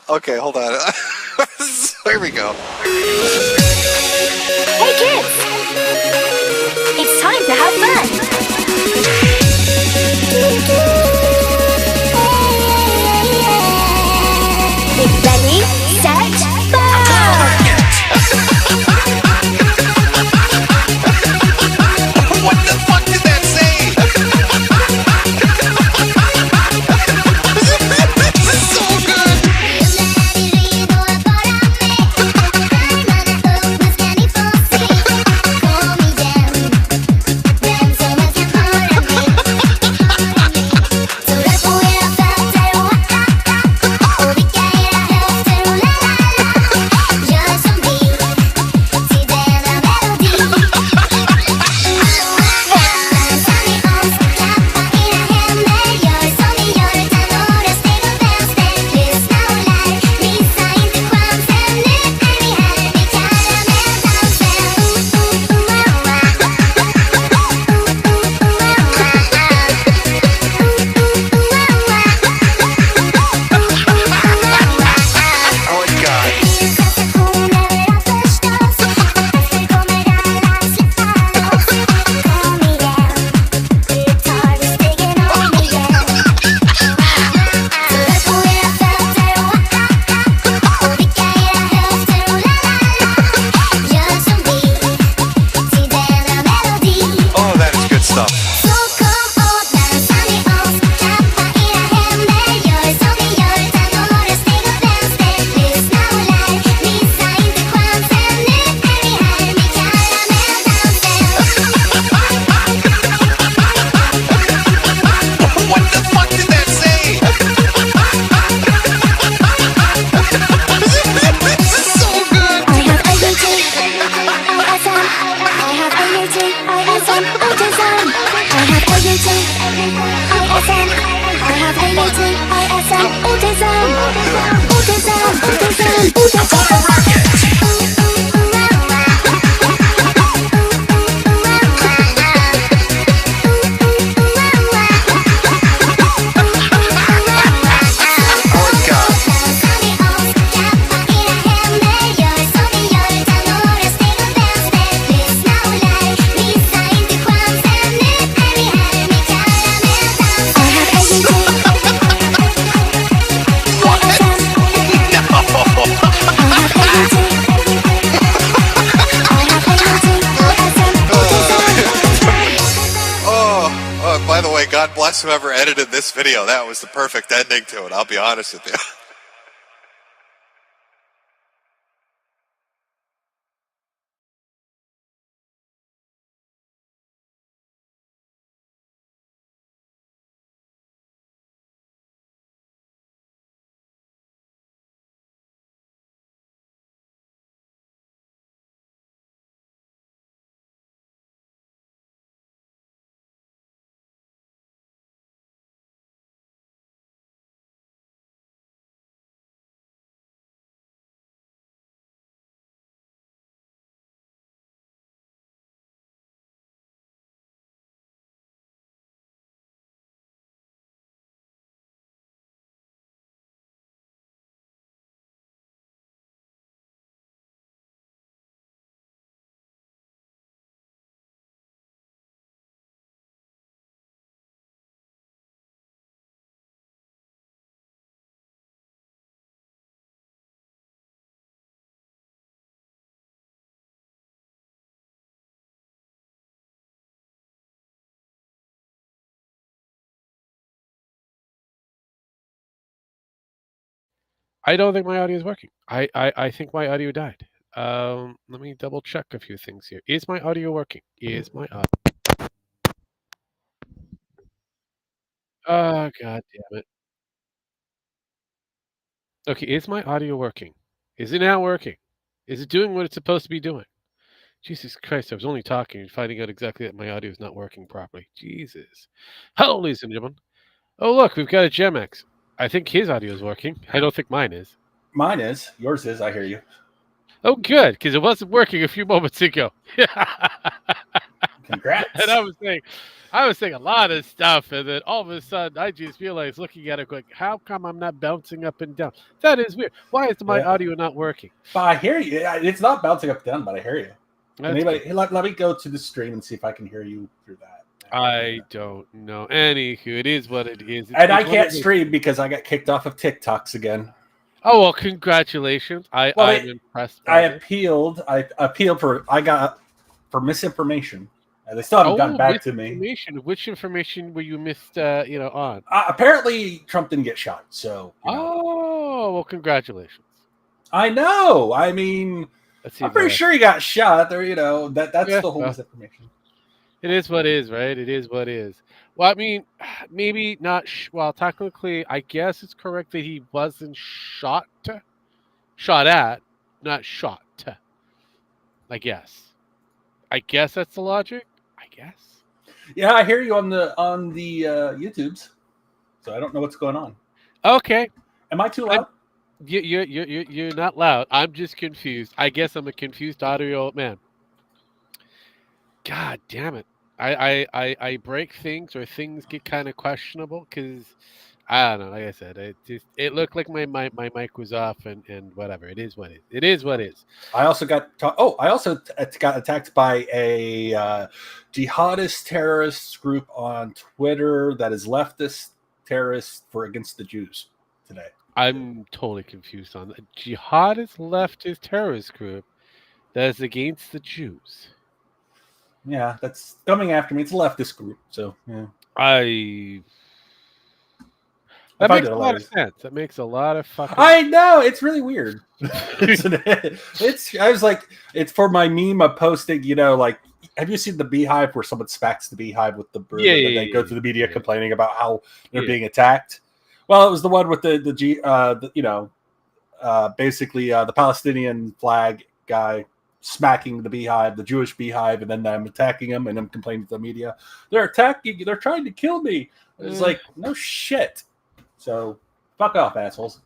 Okay, hold on. Here we go. Hey kids! It's time to have fun! Ready, set, go! What the fuck did that say? This is so good. By the way, God bless whoever edited this video. That was the perfect ending to it, I'll be honest with you. I don't think my audio is working. I think my audio died. Let me double check a few things here. Is my audio working? Is my audio? Oh, god damn it. Okay, is my audio working? Is it now working? Is it doing what it's supposed to be doing? Jesus Christ, I was only talking and finding out exactly that my audio is not working properly. Jesus. Hello, ladies and gentlemen. Oh, look, we've got a Gemex. I think his audio is working. I don't think mine is. Mine is. Yours is. I hear you. Oh, good, because it wasn't working a few moments ago. Congrats. And I was saying a lot of stuff, and then all of a sudden, I just realized, looking at it, going, "How come I'm not bouncing up and down? That is weird. Why is my audio not working?" But I hear you. It's not bouncing up and down, but I hear you. That's good. Let me go to the stream and see if I can hear you through that. I don't know. Anywho, it is what it is. And I can't stream because I got kicked off of TikToks again. Oh well, congratulations! I'm impressed. I appealed for misinformation. And they still haven't gotten back to me. Which information were you missed? On? Apparently, Trump didn't get shot. So. Oh well, congratulations. I know. I mean, I'm pretty sure he got shot. There, that's the whole misinformation. It is what is, right? It is what is. Well, I mean, maybe not. Technically, I guess it's correct that he wasn't shot at, not shot. I guess that's the logic. I guess. Yeah, I hear you on the YouTubes, so I don't know what's going on. Okay. Am I too loud? You're not loud. I'm just confused. I guess I'm a confused audio man. God damn it. I break things or things get kind of questionable because I don't know. Like I said, it looked like my mic was off and whatever. It is what it is. It is what is. I also got attacked by a jihadist terrorist group on Twitter that is leftist terrorists against the Jews today. I'm totally confused on that. Jihadist leftist terrorist group that is against the Jews. Yeah, that's coming after me. It's a leftist group, so yeah. That makes a lot of sense. That makes a lot of fucking. I know, it's really weird. Isn't it? I was like, it's for my meme of posting. Have you seen the Beehive where someone smacks the Beehive with the broom and they go to the media complaining about how they're being attacked? Well, it was the one with basically the Palestinian flag guy smacking the Beehive, the Jewish Beehive, and then them attacking him, and them complaining to the media. They're trying to kill me. It's like, no shit. So, fuck off, assholes.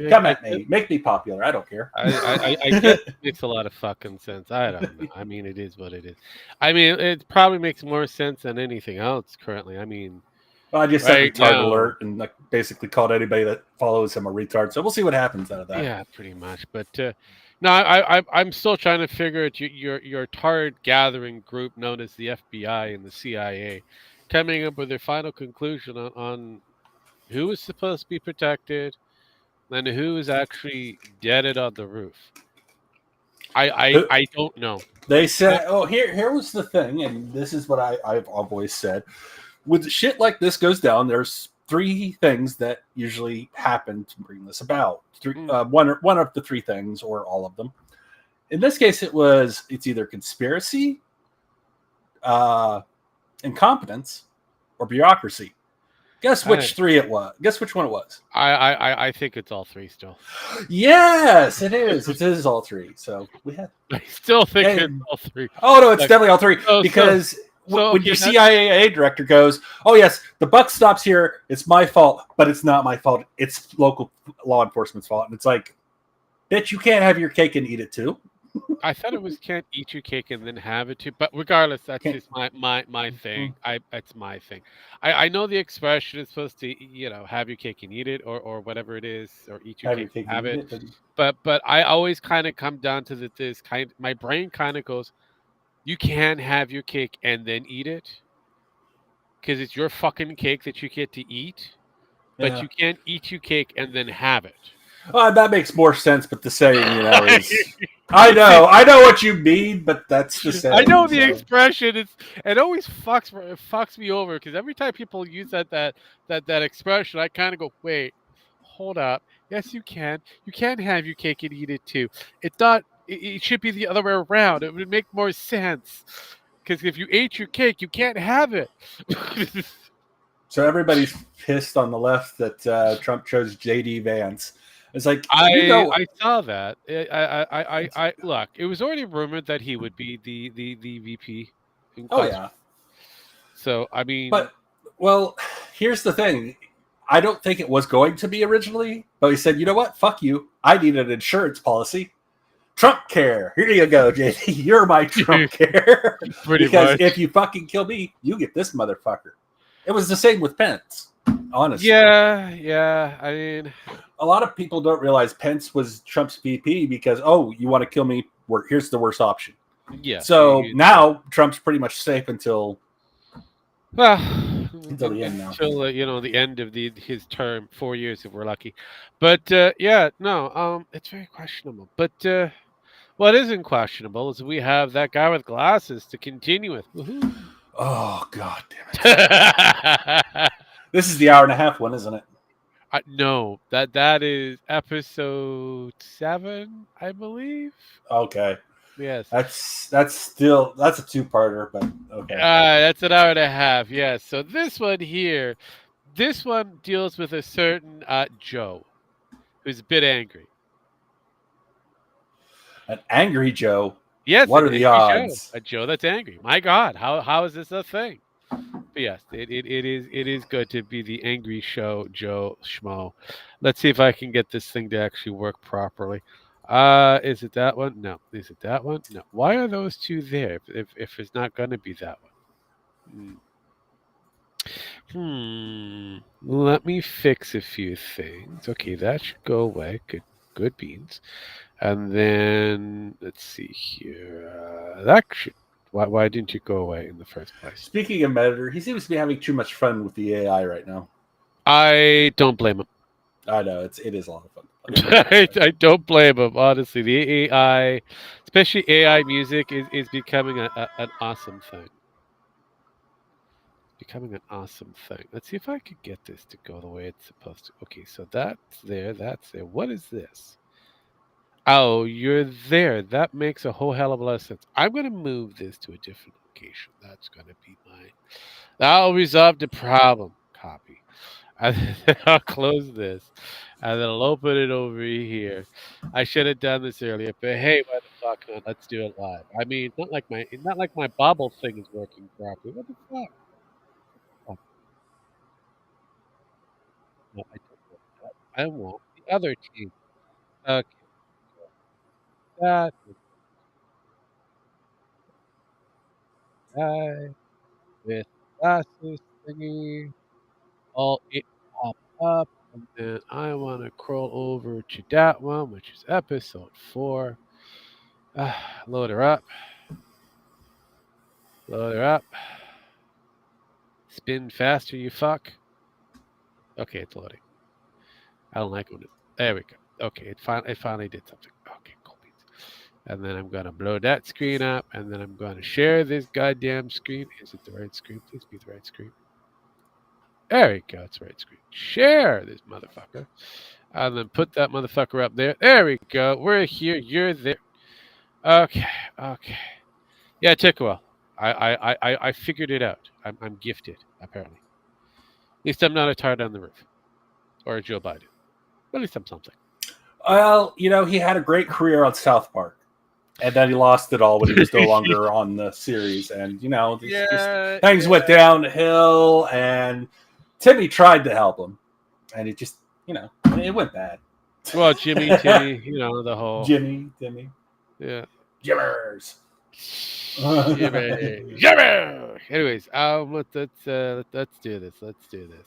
Come at me. Make me popular. I don't care. I guess it makes a lot of fucking sense. I don't know. I mean, it is what it is. I mean, it probably makes more sense than anything else currently. I mean... Well, I just said retard alert and basically called anybody that follows him a retard. So we'll see what happens out of that. Yeah, pretty much. But no, I'm still trying to figure out your target gathering group known as the FBI and the CIA coming up with their final conclusion on who is supposed to be protected and who is actually deaded on the roof. I don't know. They said, here was the thing, and this is what I've always said. With shit like this goes down, there's three things that usually happen to bring this about. One of the three things, or all of them. In this case, it's either conspiracy, incompetence, or bureaucracy. Guess which three it was. Guess which one it was. I think it's all three still. Yes, it is. It is all three. So we have. I still think it's all three. Oh no, it's definitely all three because. When your CIA director goes, "Oh yes, the buck stops here. It's my fault, but it's not my fault. It's local law enforcement's fault." And it's like, bitch, you can't have your cake and eat it too. I thought it was can't eat your cake and then have it too. But regardless, that's just my thing. That's my thing. I know the expression is supposed to have your cake and eat it or whatever it is, or eat your cake and have it. But I always kind of come down to my brain kind of goes, you can't have your cake and then eat it because it's your fucking cake that you get to eat, but you can't eat your cake and then have it. That makes more sense, but the saying, is... I know what you mean, but that's the saying. I know the expression. It always fucks me over because every time people use that expression, I kind of go, wait, hold up. Yes, you can. You can have your cake and eat it too. It should be the other way around. It would make more sense. Because if you ate your cake, you can't have it. So everybody's pissed on the left that Trump chose J.D. Vance. It's like, I saw that. I look, it was already rumored that he would be the VP. Yeah. So, I mean... Well, here's the thing. I don't think it was going to be originally, but he said, you know what? Fuck you. I need an insurance policy. Trump care. Here you go, JD. You're my Trump care. Pretty Because much. if you fucking kill me, you get this motherfucker. It was the same with Pence, honestly. Yeah. I mean, A lot of people don't realize Pence was Trump's VP because, oh, you want to kill me? Here's the worst option. yeah. So now Trump's pretty much safe until Well, until the end now. until the end of his term, 4 years if we're lucky. But it's very questionable. But what isn't questionable is we have that guy with glasses to continue with. Woohoo! Oh, God damn it. This is the hour and a half one, isn't it? No, that is episode 7, I believe. Okay. Yes. That's a two-parter, but okay. That's an hour and a half. Yes. So this one here, this one deals with a certain Joe, who's a bit angry. An angry Joe. Yes. What are the odds? A Joe that's angry. My God, how is this a thing? But yes, it is good to be the angry Joe Schmo. Let's see if I can get this thing to actually work properly. Is it that one? No. Is it that one? No. Why are those two there if it's not going to be that one? Let me fix a few things. Okay, that should go away. Good beans. And then let's see here. That should. Why didn't you go away in the first place? Speaking of Metokur, he seems to be having too much fun with the AI right now. I don't blame him. I know it is a lot of fun. I don't blame him, honestly. The AI, especially AI music, is becoming an awesome thing. Becoming an awesome thing. Let's see if I could get this to go the way it's supposed to. Okay, so that's there. What is this? Oh, you're there. That makes a whole hell of a lot of sense. I'm going to move this to a different location. That's going to be that'll resolve the problem. Copy. And then I'll close this. And then I'll open it over here. I should have done this earlier, but hey, why the fuck not? Let's do it live. I mean, not like my bobble thing is working properly. What the fuck? Oh. No, I don't want that. I want the other team. Okay. That is guy with glasses thingy. All it pop up. And then I want to crawl over to that one, which is episode 4. Load her up. Load her up. Spin faster, you fuck. Okay, it's loading. I don't like when it. There we go. Okay, it finally did something. Okay, cool beans. And then I'm gonna blow that screen up, and then I'm gonna share this goddamn screen. Is it the right screen? Please be the right screen. There we go. It's the right screen. Share this motherfucker. And then put that motherfucker up there. There we go. We're here. You're there. Okay. Yeah, it took a while. I figured it out. I'm gifted, apparently. At least I'm not a tard on the roof. Or a Joe Biden. At least I'm something. Well, he had a great career on South Park. And then he lost it all when he was no longer on the series. And, things went downhill. And Timmy tried to help him. And it just, it went bad. Well, Jimmy, Timmy, the whole... Jimmy, Timmy. Yeah. Jimmers. Jimmy. Anyways, let's do this.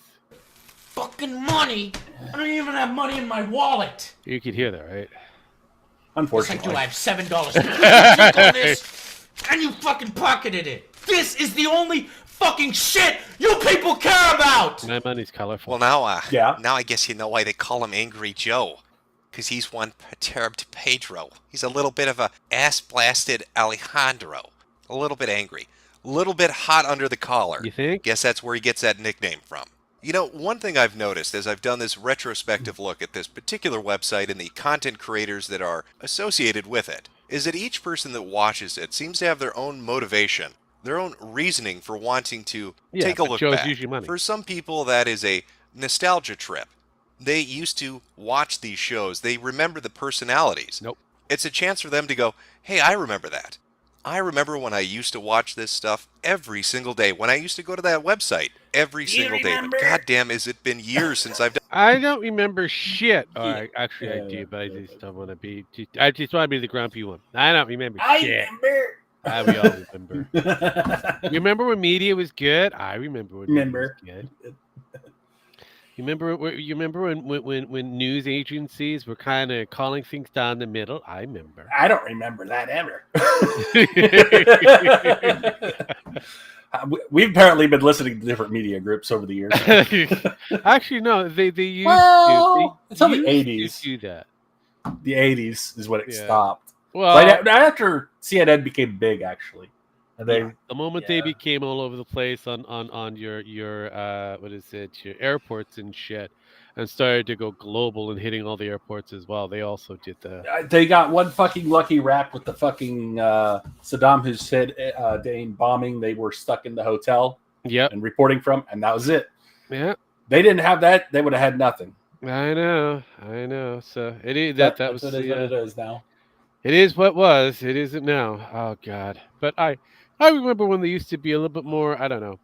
Fucking money? I don't even have money in my wallet. You could hear that, right? Unfortunately. Yes, I do. I have $7. You click on this, and you fucking pocketed it. This is the only fucking shit you people care about. My money's colorful. Well, now, Yeah. Now I guess you know why they call him Angry Joe. Because he's one perturbed Pedro. He's a little bit of a ass-blasted Alejandro. A little bit angry. A little bit hot under the collar. You think? Guess that's where he gets that nickname from. One thing I've noticed as I've done this retrospective look at this particular website and the content creators that are associated with it, is that each person that watches it seems to have their own motivation, their own reasoning for wanting to take a look Joe's back. usually money. For some people, that is a nostalgia trip. They used to watch these shows. They remember the personalities. Nope. It's a chance for them to go, hey, I remember that. I remember when I used to watch this stuff every single day, when I used to go to that website every Do you single day. remember? But goddamn, has it been years since I've done. I don't remember shit. Oh, Yeah. actually, I Yeah, do, but I yeah, just don't want to be. I just want to be the grumpy one. I don't remember shit. remember. We all remember. You remember when media was good? I remember when media was good. You remember when news agencies were kind of calling things down the middle? I remember. I don't remember that ever. We've apparently been listening to different media groups over the years. Actually, no, they used Well, to. until the used 80s. to do that. The 80s is when it Yeah. stopped. Well, Like after CNN became big, actually. And they, the moment they yeah. became all over the place on your what is it, your airports and shit, and started to go global and hitting all the airports as well, they also did that. They got one fucking lucky rap with the fucking Saddam Hussein bombing. They were stuck in the hotel Yep. and reporting from, and that was it. Yeah. They didn't have that, they would have had nothing. I know. So it is That's was what it is now. It is what was. It isn't now. Oh God. But I remember when they used to be a little bit more, I don't know,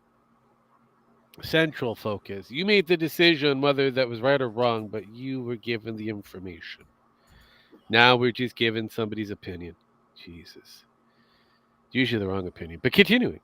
central focus. You made the decision whether that was right or wrong, but you were given the information. Now we're just given somebody's opinion. Jesus. Usually the wrong opinion. But continuing.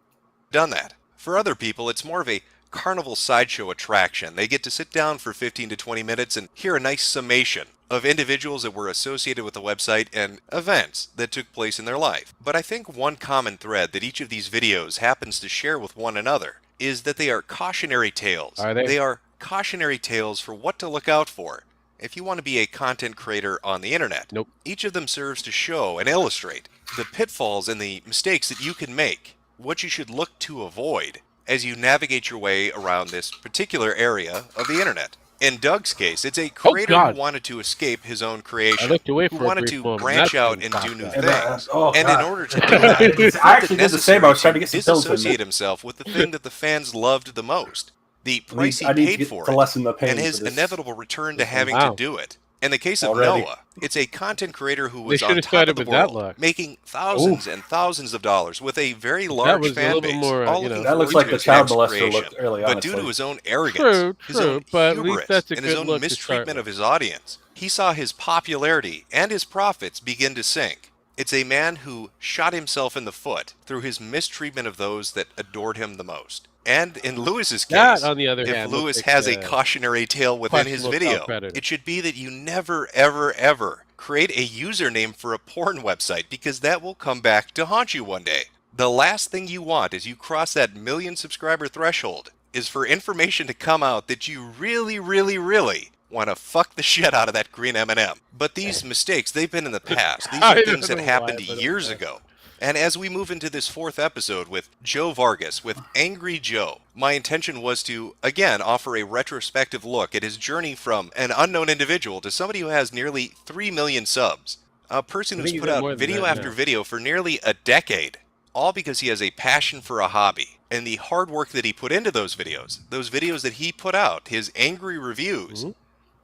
Done that. For other people, it's more of a carnival sideshow attraction. They get to sit down for 15 to 20 minutes and hear a nice summation of individuals that were associated with the website and events that took place in their life. But I think one common thread that each of these videos happens to share with one another is that they are cautionary tales. Are they? They are cautionary tales for what to look out for if you want to be a content creator on the internet. Nope. Each of them serves to show and illustrate the pitfalls and the mistakes that you can make, what you should look to avoid as you navigate your way around this particular area of the internet. In Doug's case, it's a creator God. who wanted to escape his own creation, I looked away who for a wanted brief to moment. branch That's out when and it do popped new up. things. Oh, And God. in order to do that, he felt I actually it did the same. I was trying to get some pills in me. disassociate himself with the thing that the fans loved the most, the price he I need to paid get for to it, lessen the pain and his for this. inevitable return to this having Wow. to do it. In the case of Already. Noah, it's a content creator who They was should on have top started of the with that world, look. making thousands and thousands of dollars with a very That large was a fan little bit base, more, all you know. looking That looks forward like to the his child next molester creation. looked early, But honestly. due to his own arrogance, his True, own but at least hubris, that's a and his good own look to start mistreatment of with. his audience, he saw his popularity and his profits begin to sink. It's a man who shot himself in the foot through his mistreatment of those that adored him the most. And in Lewis's That, case, on the other if hand, Lewis looks has like a a cautionary tale within his questionable video, child predator. it should be that you never, ever, ever create a username for a porn website, because that will come back to haunt you one day. The last thing you want as you cross that 1 million subscriber threshold is for information to come out that you really, really, really want to fuck the shit out of that green M&M. But these mistakes, they've been in the past. These I are things don't that know happened why, but years okay. ago. And as we move into this 4th episode with Joe Vargas, with Angry Joe, my intention was to, again, offer a retrospective look at his journey from an unknown individual to somebody who has nearly 3 million subs. A person I who's think put he's at out more than video that after now. video for nearly a decade, all because he has a passion for a hobby. And the hard work that he put into those videos that he put out, his angry reviews,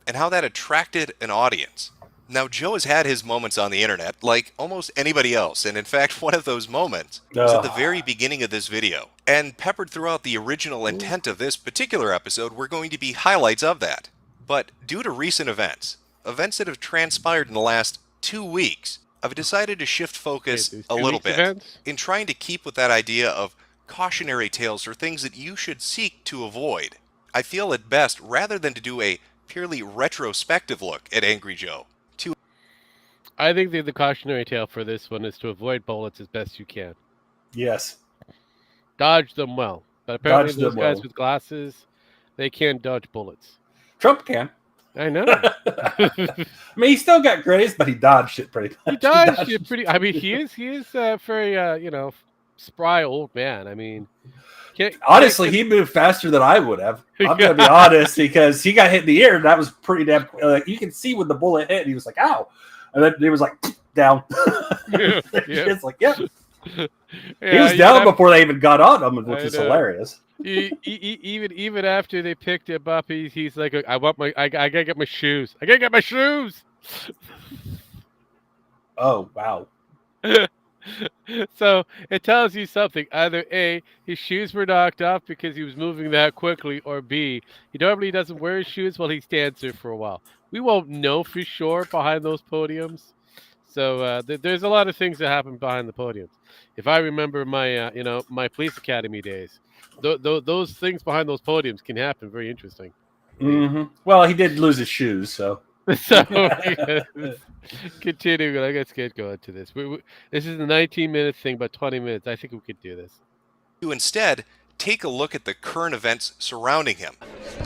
and how that attracted an audience. Now, Joe has had his moments on the internet, like almost anybody else, and in fact, one of those moments was at the very beginning of this video. And peppered throughout the original intent of this particular episode were going to be highlights of that. But due to recent events that have transpired in the last 2 weeks, I've decided to shift focus Wait, a there's 2 little weeks bit events? in trying to keep with that idea of cautionary tales or things that you should seek to avoid. I feel it best, rather than to do a purely retrospective look at Angry Joe, I think the cautionary tale for this one is to avoid bullets as best you can. Yes. Dodge them well. But apparently Dodge those them guys well. with glasses, they can't dodge bullets. Trump can. I know. I mean, he still got grazed, but he dodged it pretty much. He dodged it pretty. I mean, he is a very spry old man. I mean, Honestly, he moved faster than I would have. I'm gonna be honest, because he got hit in the ear, and that was pretty damn. You can see when the bullet hit, and he was like, "Ow!" And then he was like, "Down." Yeah. It's like, "Yep." Yeah, He was down before they even got on him, which is know. hilarious. Even after they picked him up, he's like, I gotta get my shoes. I gotta get my shoes. Oh wow! So it tells you something. Either A, his shoes were knocked off because he was moving that quickly, or B, he normally doesn't wear his shoes while he stands there for a while. We won't know for sure behind those podiums. So there's a lot of things that happen behind the podiums. If I remember my, my police academy days, those things behind those podiums can happen. Very interesting. Well, he did lose his shoes, so. So continuing, I guess get going to this. This is a 19-minute thing, but 20 minutes. I think we could do this. To instead take a look at the current events surrounding him. He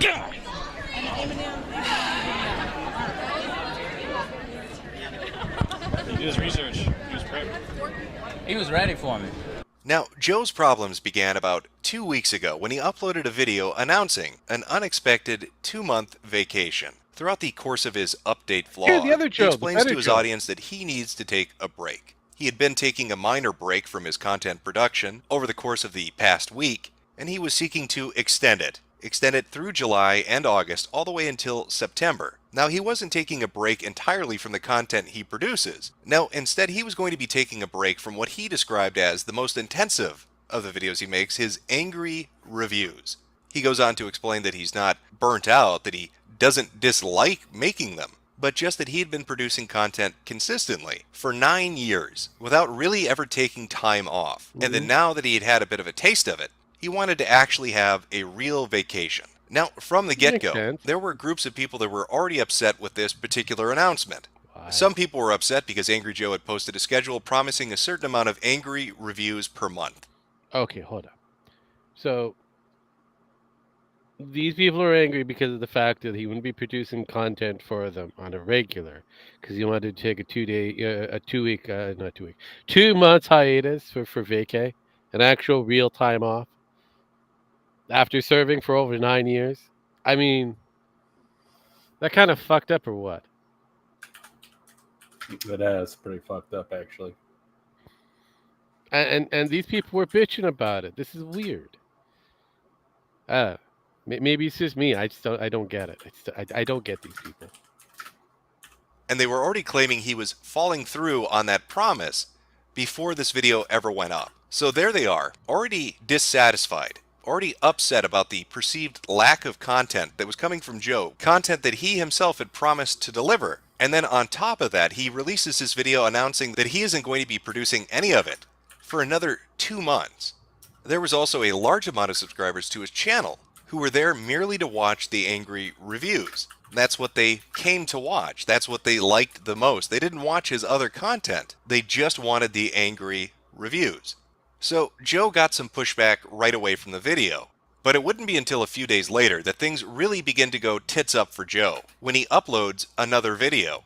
did his research. He was prepped. He was ready for me. Now, Joe's problems began about 2 weeks ago when he uploaded a video announcing an unexpected 2-month vacation. Throughout the course of his update vlog, Here, the other Joe, he the explains to better his Joe. audience that he needs to take a break. He had been taking a minor break from his content production over the course of the past week, and he was seeking to extend it through July and August all the way until September. Now, he wasn't taking a break entirely from the content he produces. No, instead he was going to be taking a break from what he described as the most intensive of the videos he makes, his angry reviews. He goes on to explain that he's not burnt out, that he doesn't dislike making them, but just that he had been producing content consistently for 9 years without really ever taking time off. And then now that he had had a bit of a taste of it, he wanted to actually have a real vacation. Now, from the Makes get-go, sense. there were groups of people that were already upset with this particular announcement. Why? Some people were upset because Angry Joe had posted a schedule promising a certain amount of angry reviews per month. Okay, hold on. So these people are angry because of the fact that he wouldn't be producing content for them on a regular, because he wanted to take a 2 months hiatus for vacay, an actual real time off after serving for over 9 years. I mean, that kind of fucked up or what? It is pretty fucked up, actually. And these people were bitching about it. This is weird. Maybe it's just me. I don't get it. I don't get these people. And they were already claiming he was falling through on that promise before this video ever went up. So there they are, already dissatisfied, already upset about the perceived lack of content that was coming from Joe, content that he himself had promised to deliver. And then on top of that, he releases this video announcing that he isn't going to be producing any of it for another 2 months. There was also a large amount of subscribers to his channel who were there merely to watch the angry reviews. That's what they came to watch. That's what they liked the most. They didn't watch his other content. They just wanted the angry reviews. So Joe got some pushback right away from the video. But it wouldn't be until a few days later that things really begin to go tits up for Joe when he uploads another video.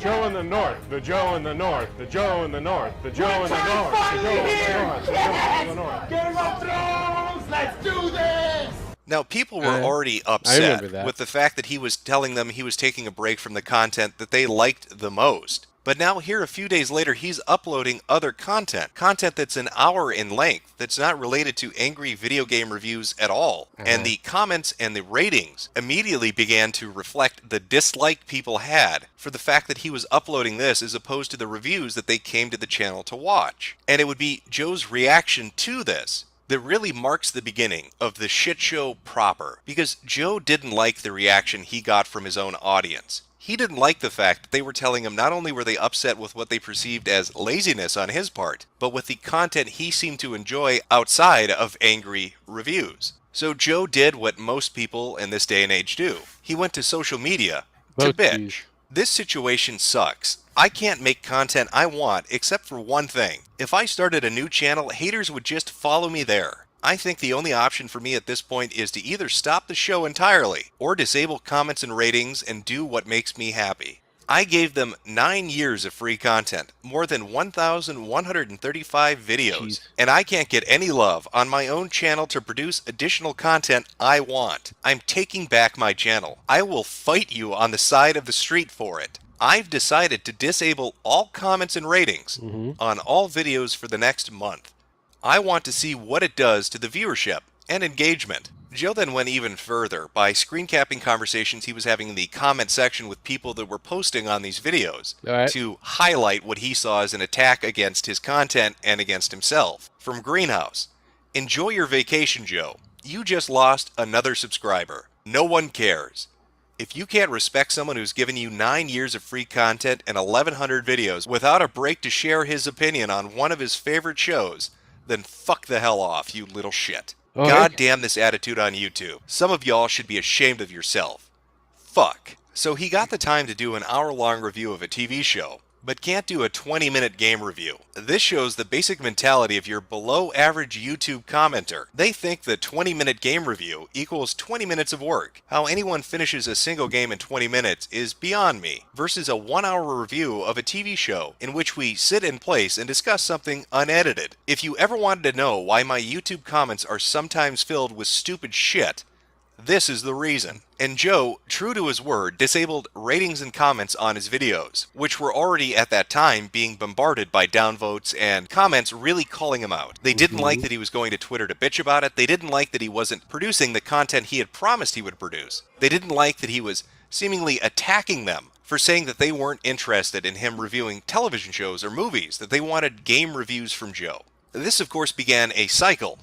Joe in the north, the Joe in the north, the Joe in the north, the Joe in the north, the Joe in the north, the Joe in the north. Game of Thrones, let's do this! Now, people were I already remember upset that. with the fact that he was telling them he was taking a break from the content that they liked the most. But now here a few days later, he's uploading other content that's an hour in length, that's not related to angry video game reviews at all. And the comments and the ratings immediately began to reflect the dislike people had for the fact that he was uploading this as opposed to the reviews that they came to the channel to watch. And it would be Joe's reaction to this that really marks the beginning of the shit show proper, because Joe didn't like the reaction he got from his own audience. He didn't like the fact that they were telling him not only were they upset with what they perceived as laziness on his part, but with the content he seemed to enjoy outside of angry reviews. So Joe did what most people in this day and age do. He went to social media to Oh, bitch. geez. This situation sucks. I can't make content I want except for one thing. If I started a new channel, haters would just follow me there. I think the only option for me at this point is to either stop the show entirely or disable comments and ratings and do what makes me happy. I gave them 9 years of free content, more than 1,135 videos, Jeez. and I can't get any love on my own channel to produce additional content I want. I'm taking back my channel. I will fight you on the side of the street for it. I've decided to disable all comments and ratings on all videos for the next month. I want to see what it does to the viewership and engagement. Joe then went even further by screen capping conversations he was having in the comment section with people that were posting on these videos All right. to highlight what he saw as an attack against his content and against himself. From Greenhouse, enjoy your vacation, Joe. You just lost another subscriber. No one cares. If you can't respect someone who's given you 9 years of free content and 1,100 videos without a break to share his opinion on one of his favorite shows, then fuck the hell off, you little shit. Okay. God damn this attitude on YouTube. Some of y'all should be ashamed of yourself. Fuck. So he got the time to do an hour-long review of a TV show, but can't do a 20-minute game review. This shows the basic mentality of your below-average YouTube commenter. They think the 20-minute game review equals 20 minutes of work. How anyone finishes a single game in 20 minutes is beyond me, versus a 1-hour review of a TV show in which we sit in place and discuss something unedited. If you ever wanted to know why my YouTube comments are sometimes filled with stupid shit, this is the reason. And Joe, true to his word, disabled ratings and comments on his videos, which were already at that time being bombarded by downvotes and comments really calling him out. They didn't like that he was going to Twitter to bitch about it. They didn't like that he wasn't producing the content he had promised he would produce. They didn't like that he was seemingly attacking them for saying that they weren't interested in him reviewing television shows or movies, that they wanted game reviews from Joe. This, of course, began a cycle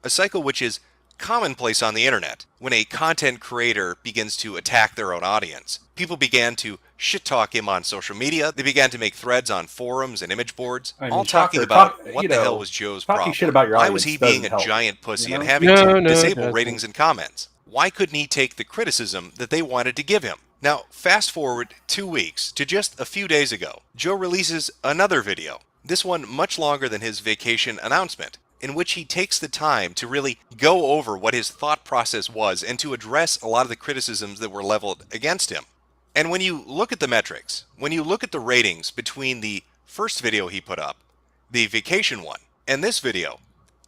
which is commonplace on the internet when a content creator begins to attack their own audience. People began to shit-talk him on social media. They began to make threads on forums and image boards, all talking about what the hell was Joe's problem. Shit about your Why was he being a help. giant pussy You know? and having No, to no, disable it ratings and comments? Why couldn't he take the criticism that they wanted to give him? Now, fast forward 2 weeks to just a few days ago. Joe releases another video, this one much longer than his vacation announcement, in which he takes the time to really go over what his thought process was and to address a lot of the criticisms that were leveled against him. And when you look at the metrics, when you look at the ratings between the first video he put up, the vacation one, and this video,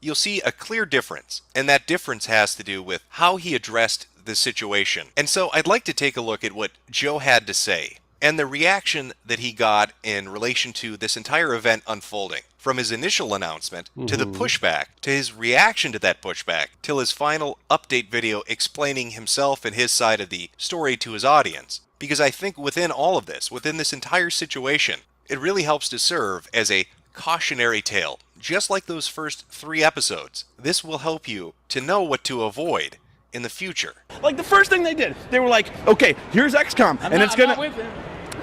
you'll see a clear difference. And that difference has to do with how he addressed the situation. And so I'd like to take a look at what Joe had to say and the reaction that he got in relation to this entire event unfolding. From his initial announcement, to the pushback, to his reaction to that pushback, till his final update video explaining himself and his side of the story to his audience. Because I think within all of this, within this entire situation, it really helps to serve as a cautionary tale. Just like those first 3 episodes, this will help you to know what to avoid in the future. Like the first thing they did, they were like, okay, here's XCOM, and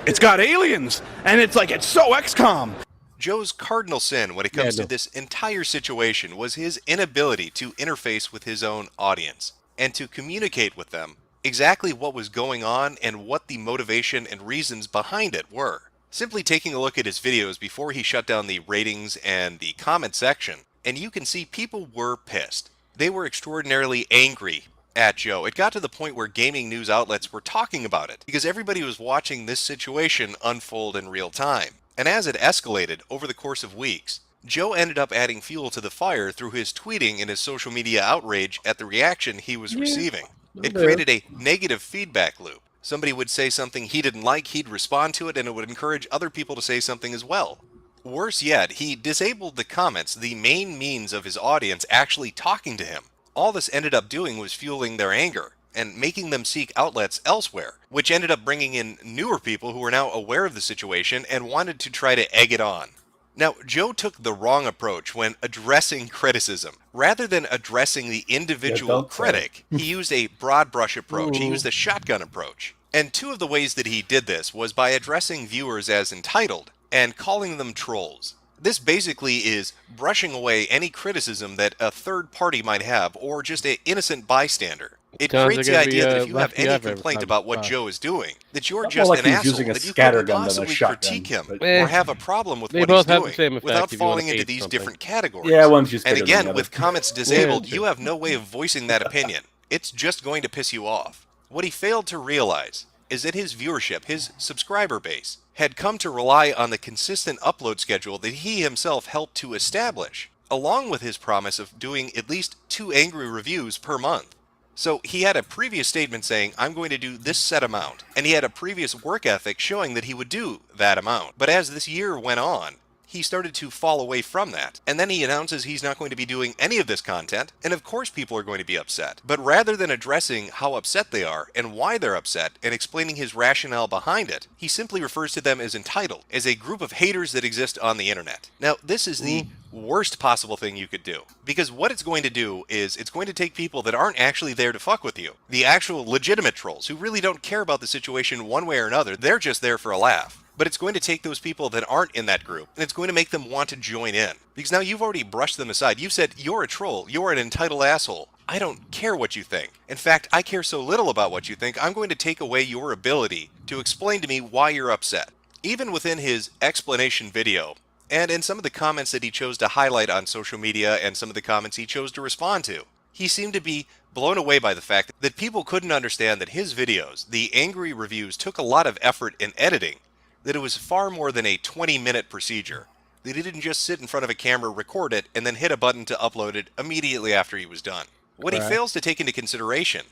it's got aliens, and it's like, it's so XCOM. Joe's cardinal sin when it comes to this entire situation was his inability to interface with his own audience and to communicate with them exactly what was going on and what the motivation and reasons behind it were. Simply taking a look at his videos before he shut down the ratings and the comment section, and you can see people were pissed. They were extraordinarily angry at Joe. It got to the point where gaming news outlets were talking about it because everybody was watching this situation unfold in real time. And as it escalated over the course of weeks, Joe ended up adding fuel to the fire through his tweeting and his social media outrage at the reaction he was receiving. It created a negative feedback loop. Somebody would say something he didn't like, he'd respond to it, and it would encourage other people to say something as well. Worse yet, he disabled the comments, the main means of his audience actually talking to him. All this ended up doing was fueling their anger and making them seek outlets elsewhere, which ended up bringing in newer people who were now aware of the situation and wanted to try to egg it on. Now, Joe took the wrong approach when addressing criticism. Rather than addressing the individual critic, he used a broad brush approach. He used a shotgun approach. And 2 of the ways that he did this was by addressing viewers as entitled and calling them trolls. This basically is brushing away any criticism that a third party might have or just an innocent bystander. It creates the idea that if you have any complaint about what Joe is doing, that you're just an asshole, that you couldn't possibly critique him or have a problem with what he's doing without falling into these different categories. Yeah, one's just and again, with comments disabled, you have no way of voicing that opinion. It's just going to piss you off. What he failed to realize is that his viewership, his subscriber base, had come to rely on the consistent upload schedule that he himself helped to establish, along with his promise of doing at least 2 angry reviews per month. So he had a previous statement saying, I'm going to do this set amount, and he had a previous work ethic showing that he would do that amount. But as this year went on, he started to fall away from that. And then he announces he's not going to be doing any of this content, and of course people are going to be upset. But rather than addressing how upset they are and why they're upset and explaining his rationale behind it, he simply refers to them as entitled, as a group of haters that exist on the internet. Now, this is the worst possible thing you could do, because what it's going to do is it's going to take people that aren't actually there to fuck with you, the actual legitimate trolls who really don't care about the situation one way or another, they're just there for a laugh. But it's going to take those people that aren't in that group, and it's going to make them want to join in. Because now you've already brushed them aside. You've said, you're a troll, you're an entitled asshole. I don't care what you think. In fact, I care so little about what you think, I'm going to take away your ability to explain to me why you're upset. Even within his explanation video, and in some of the comments that he chose to highlight on social media and some of the comments he chose to respond to, he seemed to be blown away by the fact that people couldn't understand that his videos, the angry reviews, took a lot of effort in editing, that it was far more than a 20-minute procedure, that he didn't just sit in front of a camera, record it, and then hit a button to upload it immediately after he was done. What he fails to take into consideration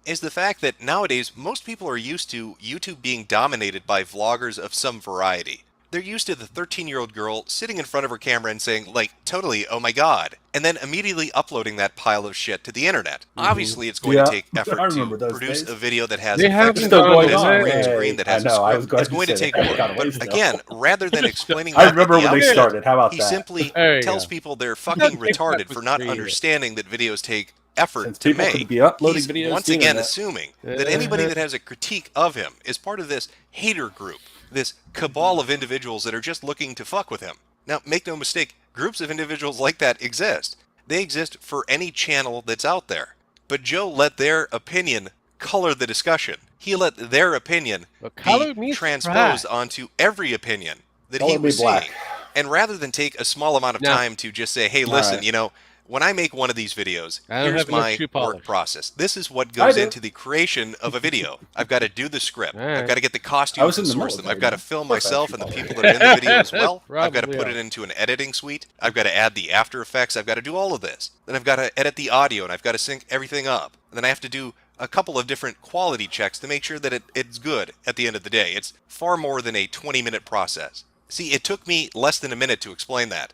is the fact that nowadays most people are used to YouTube being dominated by vloggers of some variety. They're used to the 13-year-old girl sitting in front of her camera and saying, like, totally, oh my god, and then immediately uploading that pile of shit to the internet. Obviously, it's going to take effort to produce a video that has effects still going on on. green screen, that has a script. It's going to take work. But again, rather than explaining I that remember at the when they outset, started. How about he that? simply There you tells go. people they're fucking take retarded that for not with understanding that videos take effort Since to people make. could be uploading He's videos once to the again internet. assuming that anybody that has a critique of him is part of this hater group, this cabal of individuals that are just looking to fuck with him. Now, make no mistake, groups of individuals like that exist. They exist for any channel that's out there. But Joe let their opinion color the discussion. He let their opinion Well, color be means transposed black. onto every opinion that Color he me was black. seeing. And rather than take a small amount of Now- time to just say, hey, listen, right. you know, when I make one of these videos, I don't here's have enough my shoe work polish. process. This is what I goes do. into the creation of a video. I've got to do the script. All right. I've got to get the I costumes was and in the source them. military, I've got to man. film Of course I have myself shoe and the polish. people that are in the video as well. I've got to Probably put are. it into an editing suite. I've got to add the After Effects. I've got to do all of this. Then I've got to edit the audio, and I've got to sync everything up. And then I have to do a couple of different quality checks to make sure that it's good at the end of the day. It's far more than a 20-minute process. See, it took me less than a minute to explain that.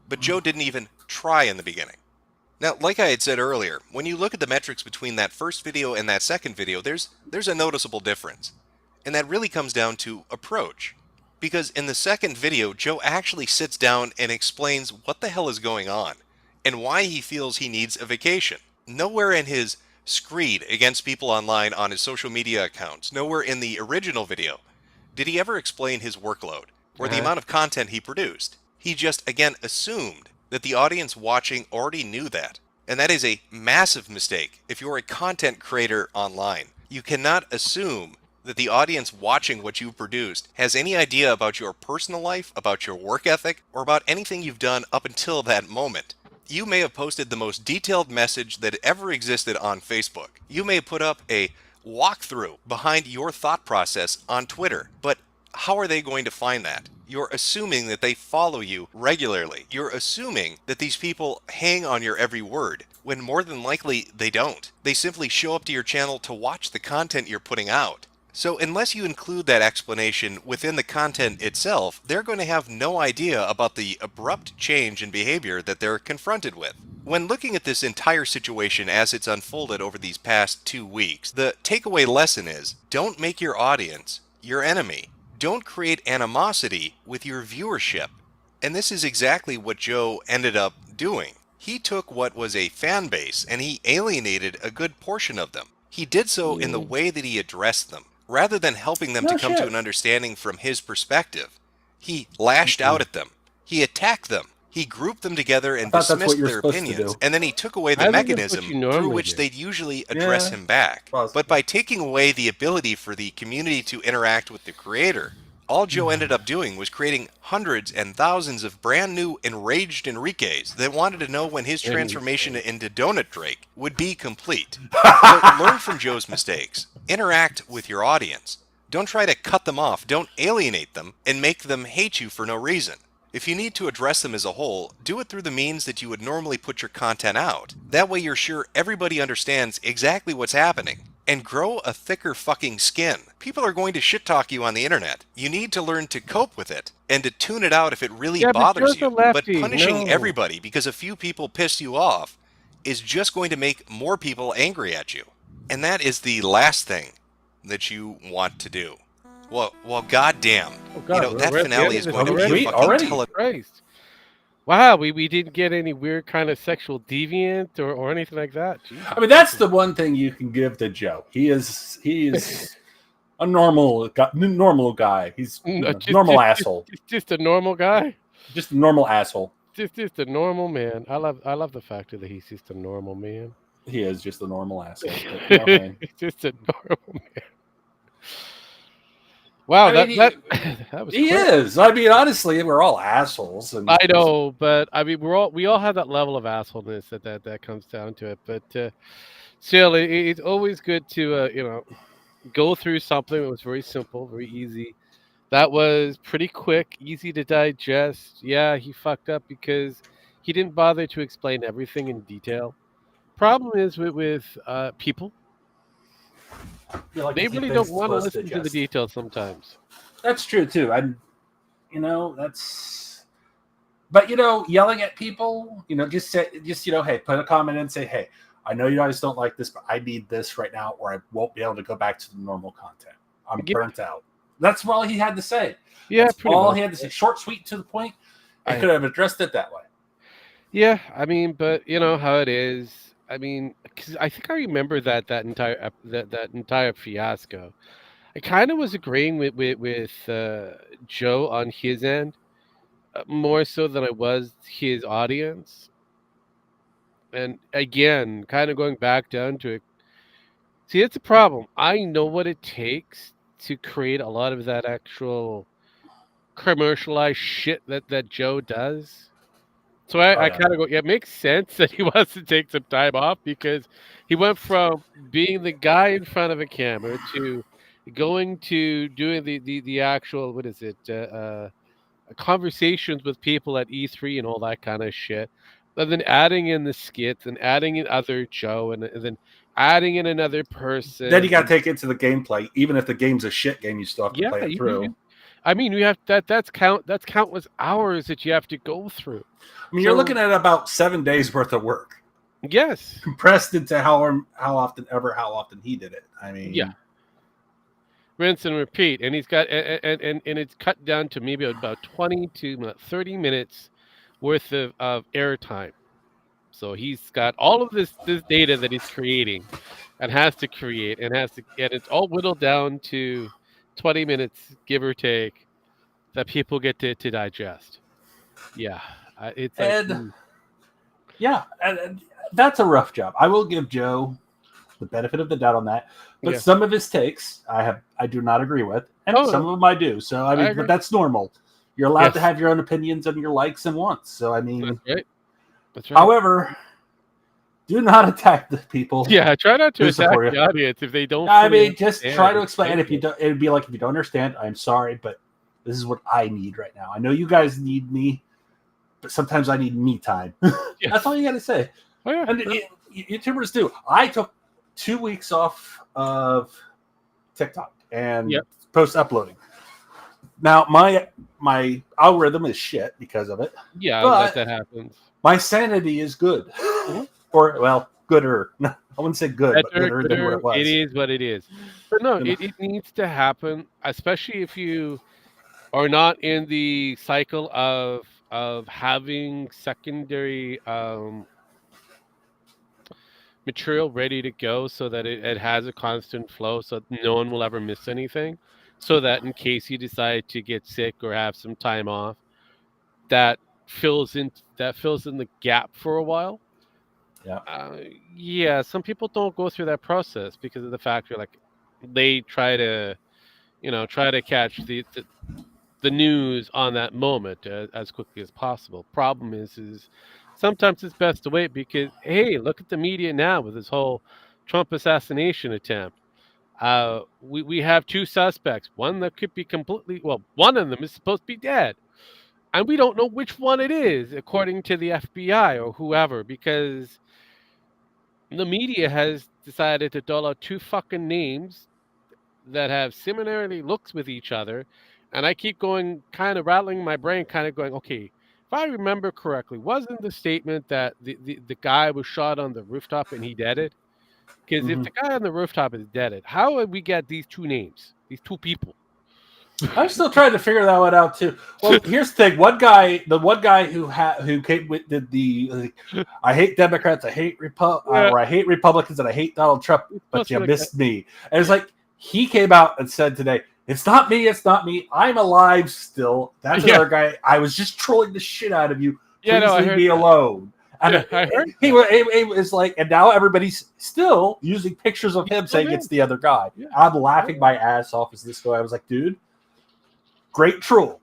But Joe didn't even try in the beginning. Now, like I had said earlier, when you look at the metrics between that first video and that second video, there's a noticeable difference. And that really comes down to approach. Because in the second video, Joe actually sits down and explains what the hell is going on and why he feels he needs a vacation. Nowhere in his screed against people online on his social media accounts, nowhere in the original video, did he ever explain his workload or the amount of content he produced. He just, again, assumed that the audience watching already knew that. And that is a massive mistake if you're a content creator online. You cannot assume that the audience watching what you've produced has any idea about your personal life, about your work ethic, or about anything you've done up until that moment. You may have posted the most detailed message that ever existed on Facebook. You may have put up a walkthrough behind your thought process on Twitter, but how are they going to find that? You're assuming that they follow you regularly. You're assuming that these people hang on your every word, when more than likely they don't. They simply show up to your channel to watch the content you're putting out. So unless you include that explanation within the content itself, they're going to have no idea about the abrupt change in behavior that they're confronted with. When looking at this entire situation as it's unfolded over these past 2 weeks, the takeaway lesson is, don't make your audience your enemy. Don't create animosity with your viewership. And this is exactly what Joe ended up doing. He took what was a fan base and he alienated a good portion of them. He did so in the way that he addressed them. Rather than helping them to come to an understanding from his perspective, he lashed out at them. He attacked them. He grouped them together and thought that's what dismissed you're their supposed to opinions. do. And then he took away I the think that's what mechanism you through normally which do. they'd usually address Yeah. him back. Possibly. But by taking away the ability for the community to interact with the creator, all Joe ended up doing was creating hundreds and thousands of brand new enraged Enriques that wanted to know when his transformation into Donut Drake would be complete. So learn from Joe's mistakes. Interact with your audience. Don't try to cut them off. Don't alienate them and make them hate you for no reason. If you need to address them as a whole, do it through the means that you would normally put your content out. That way you're sure everybody understands exactly what's happening. and grow a thicker fucking skin. People are going to shit talk you on the internet. You need to learn to cope with it and to tune it out if it really Yeah, but bothers Joe's a you. But lefty. punishing No. everybody because a few people piss you off is just going to make more people angry at you. And that is the last thing that you want to do. Well, goddamn. Oh God, That we're at the finale end is of going to this be a already? fucking Christ. Wow, we didn't get any weird kind of sexual deviant or anything like that. Jesus. I mean, that's the one thing you can give to Joe. He is a normal guy. He's normal asshole. Just a normal guy. Just a normal asshole. Just a normal man. I love the fact that he's just a normal man. He is just a normal asshole. But, hey. He's just a normal man. Wow, I mean, that was. He quick. is. I mean, honestly, we're all assholes. And I know, but I mean, we all have that level of assholeness that comes down to it. But still, it's always good to go through something that was very simple, very easy. That was pretty quick, easy to digest. Yeah, he fucked up because he didn't bother to explain everything in detail. Problem is with people, like they really don't want to listen to the details sometimes. That's true too. That's. But yelling at people, just hey, put a comment in and say, hey, I know you guys don't like this, but I need this right now, or I won't be able to go back to the normal content. I'm burnt out. That's all he had to say. Yeah, that's pretty all much. he had to say. Short, sweet, to the point. I could have addressed it that way. Yeah, I mean, but you know how it is. I mean, 'cause I think I remember that entire fiasco. I kind of was agreeing with Joe on his end, more so than I was his audience. And again, kind of going back down to it. See, it's a problem. I know what it takes to create a lot of that actual commercialized shit that Joe does. So I kind of go, yeah, it makes sense that he wants to take some time off because he went from being the guy in front of a camera to going to doing the actual, what is it, conversations with people at E3 and all that kind of shit. And then adding in the skits and adding in other Joe and then adding in another person. Then you got to take it to the gameplay. Even if the game's a shit game, you still have to play it through. I mean, we have that's countless hours that you have to go through. I mean, you're looking at about 7 days worth of work. Yes. Compressed into how often he did it. I mean, yeah. Rinse and repeat, and he's got and it's cut down to maybe about 20 to 30 minutes worth of airtime. So he's got all of this data that he's creating and has to create and it's all whittled down to 20 minutes, give or take, that people get to digest. Yeah. It's like, yeah, and that's a rough job. I will give Joe the benefit of the doubt on that, but some of his takes I do not agree with, and some of them I do. So I mean, but that's normal. You're allowed to have your own opinions and your likes and wants. So I mean, that's right. However, do not attack the people. Yeah, try not to attack the audience if they don't. I mean, just try to explain. If you don't, it'd be like if you don't understand, I'm sorry, but this is what I need right now. I know you guys need me, but sometimes I need me time. That's all you got to say. Oh, yeah. And YouTubers do. I took 2 weeks off of TikTok and post uploading. Now my algorithm is shit because of it. Yeah, but that happens. My sanity is good, or gooder. I wouldn't say good, but gooder than what it was. It is what it is. But no, it needs to happen, especially if you are not in the cycle of having secondary material ready to go so that it has a constant flow so no one will ever miss anything, so that in case you decide to get sick or have some time off, that fills in the gap for a while. Some people don't go through that process because of the fact they try to catch the news on that moment as quickly as possible. Problem is sometimes it's best to wait because, hey, look at the media now with this whole Trump assassination attempt. We have two suspects. One that could be one of them is supposed to be dead. And we don't know which one it is, according to the FBI or whoever, because the media has decided to dole out 2 fucking names that have similarly looks with each other, and I keep going, kind of rattling my brain, kind of going, okay, if I remember correctly, wasn't the statement that the guy was shot on the rooftop and he deaded? Because if Mhm. the guy on the rooftop is deaded, how would we get these 2 names, these 2 people? I'm still trying to figure that one out too. Well, here's the thing: the one guy who came with did the I hate Democrats, I hate Yeah. or I hate Republicans, and I hate Donald Trump, but supposed to you be like missed me. And it's like he came out and said today, "It's not me, it's not me. I'm alive still." That's Yeah. another guy. I was just trolling the shit out of you. Please Yeah, no, I leave heard me that. alone. And Yeah, I heard he was like, and now everybody's still using pictures of him saying it's the other guy. Yeah. I'm laughing my ass off as this guy. I was like, dude, great troll,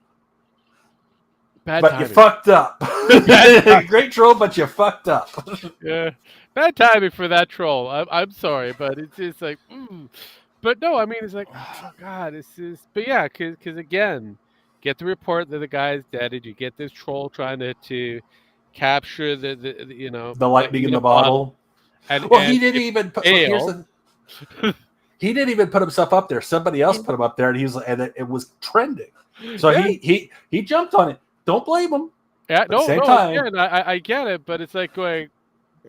Bad but timing. you fucked up. Bad Great troll, but you fucked up. Yeah, bad timing for that troll. I'm sorry, but it's just like, but no, I mean, it's like, oh god, this is. But yeah, because again, get the report that the guy's dead, and you get this troll trying to capture the you know The lightning in the bottle, bottle. and Well, he and didn't if even put. fail, Here's the. He didn't even put himself up there. Somebody else put him up there, and he was, and it was trending. So Yeah. he jumped on it. Don't blame him. Yeah, At the no, same no, time- again, I get it, but it's like going.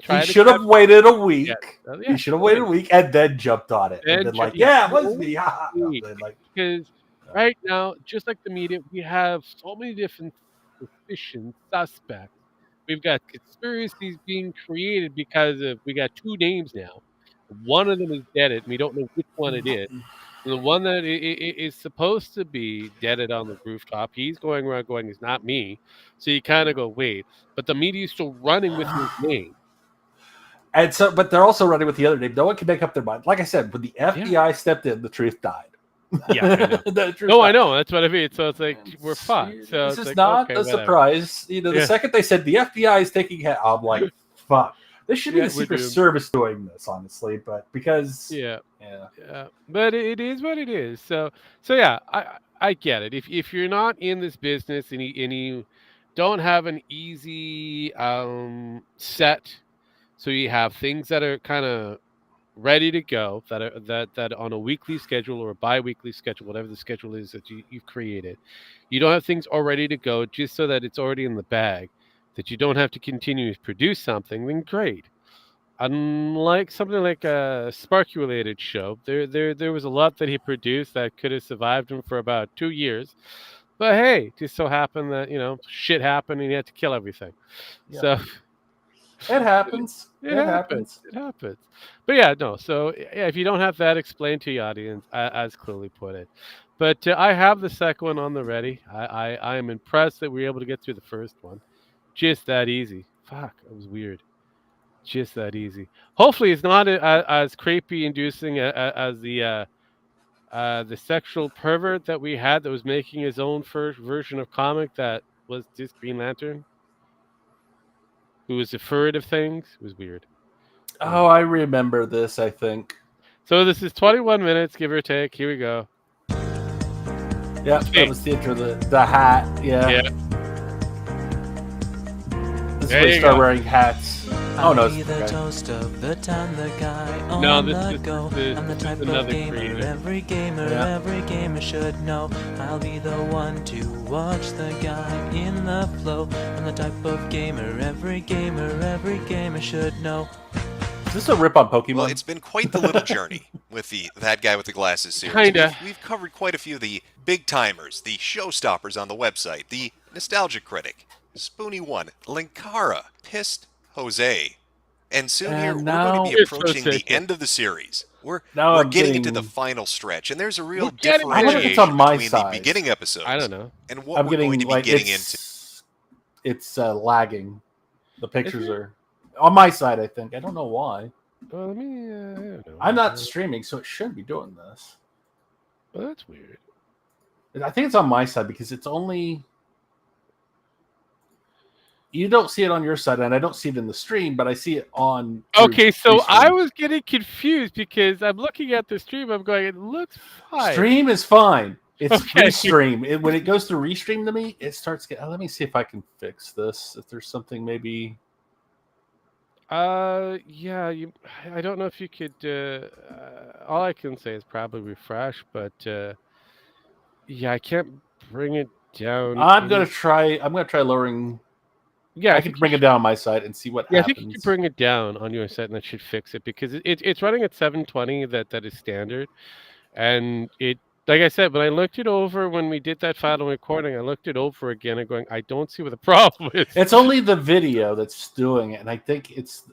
He should have waited a week. Yeah, He should have waited a week and then jumped on it. Then And been like, ju- yeah, it yeah. was me. Ha, ha. No, then like, Because right now, just like the media, we have so many different suspicions, suspects. We've got conspiracies being created because of we got 2 names now. One of them is deaded, and we don't know which one it is. And the one that is supposed to be deaded on the rooftop, he's going around going, "It's not me." So you kind of go, "Wait," but the media's still running with his name. and so, but they're also running with the other name. No one can make up their mind. Like I said, when the FBI stepped in, the truth died. Yeah, I know. The truth No, I died. know. That's what I mean. So it's like we're fucked. So This it's is like, not okay, a whatever. surprise. You know, the Yeah. second they said the FBI is taking it, I'm like, fuck. This should be Yeah, the we're Secret doomed. Service doing this, honestly. But because Yeah. yeah. Yeah, but it is what it is. So yeah, I get it. If you're not in this business and you don't have an easy set, so you have things that are kind of ready to go that on a weekly schedule or a bi-weekly schedule, whatever the schedule is that you've created, you don't have things all ready to go just so that it's already in the bag, that you don't have to continue to produce something. Then great. Unlike something like a Spark-related show, there was a lot that he produced that could have survived him for about 2 years. But hey, just so happened that shit happened and he had to kill everything. Yeah. So It happens. it happens. It happens. But yeah, no. So yeah, if you don't have that, explain to your audience, as clearly put it. But I have the second one on the ready. I am impressed that we were able to get through the first one. Just that easy. Fuck, it was weird. Just that easy. Hopefully, it's not as creepy inducing as the sexual pervert that we had that was making his own first version of comic that was just Green Lantern, who was afraid of things. It was weird. Oh, I remember this, I think. So this is 21 minutes, give or take. Here we go. Yeah, Hey. that was the intro. The hat. Yeah. Yeah. This is There when you you start go. wearing hats. Oh no, I'll it's be the okay. toast of the town, the guy on No, the go. I'm the type of another gamer creator. every gamer should know. I'll be the one to watch the guy in the flow. I'm the type of gamer every gamer should know. Is this a rip on Pokemon? Well, it's been quite the little journey with the That Guy with the Glasses series. Kinda. We've covered quite a few of the big timers, the showstoppers on the website, the Nostalgia Critic, Spoony One, Linkara, Pissed Jose. And soon And here, we're now- going to be Pissed approaching Jose. the end of the series. We're Now I'm getting into the getting- final stretch, and there's a real We're getting there. I wonder if it's on differentiation my between side. the beginning episodes I don't know. and what I'm we're getting going to be like getting into. it's lagging. The pictures it? are on my side. I think I don't know why. Well, let me. I don't know. I'm not streaming, so it shouldn't be doing this. Well, that's weird. I think it's on my side because it's only. You don't see it on your side, and I don't see it in the stream, but I see it on. Okay, so I Restream. was getting confused because I'm looking at the stream. I'm going, it looks fine. Stream is fine. It's Okay. restream. When it goes to restream to me, it starts getting. Let me see if I can fix this. If there's something maybe. Yeah, I don't know if you could. All I can say is probably refresh, but yeah, I can't bring it down. I'm gonna try lowering. Yeah, I I can think you bring it should. down on my side and see what Yeah, I think you could happens. bring it down on your side, and that should fix it because it's running at 720. That is standard, and it. Like I said, when I looked it over when we did that final recording, I looked it over again and going, I don't see what the problem is. It's only the video that's doing it, and I think it's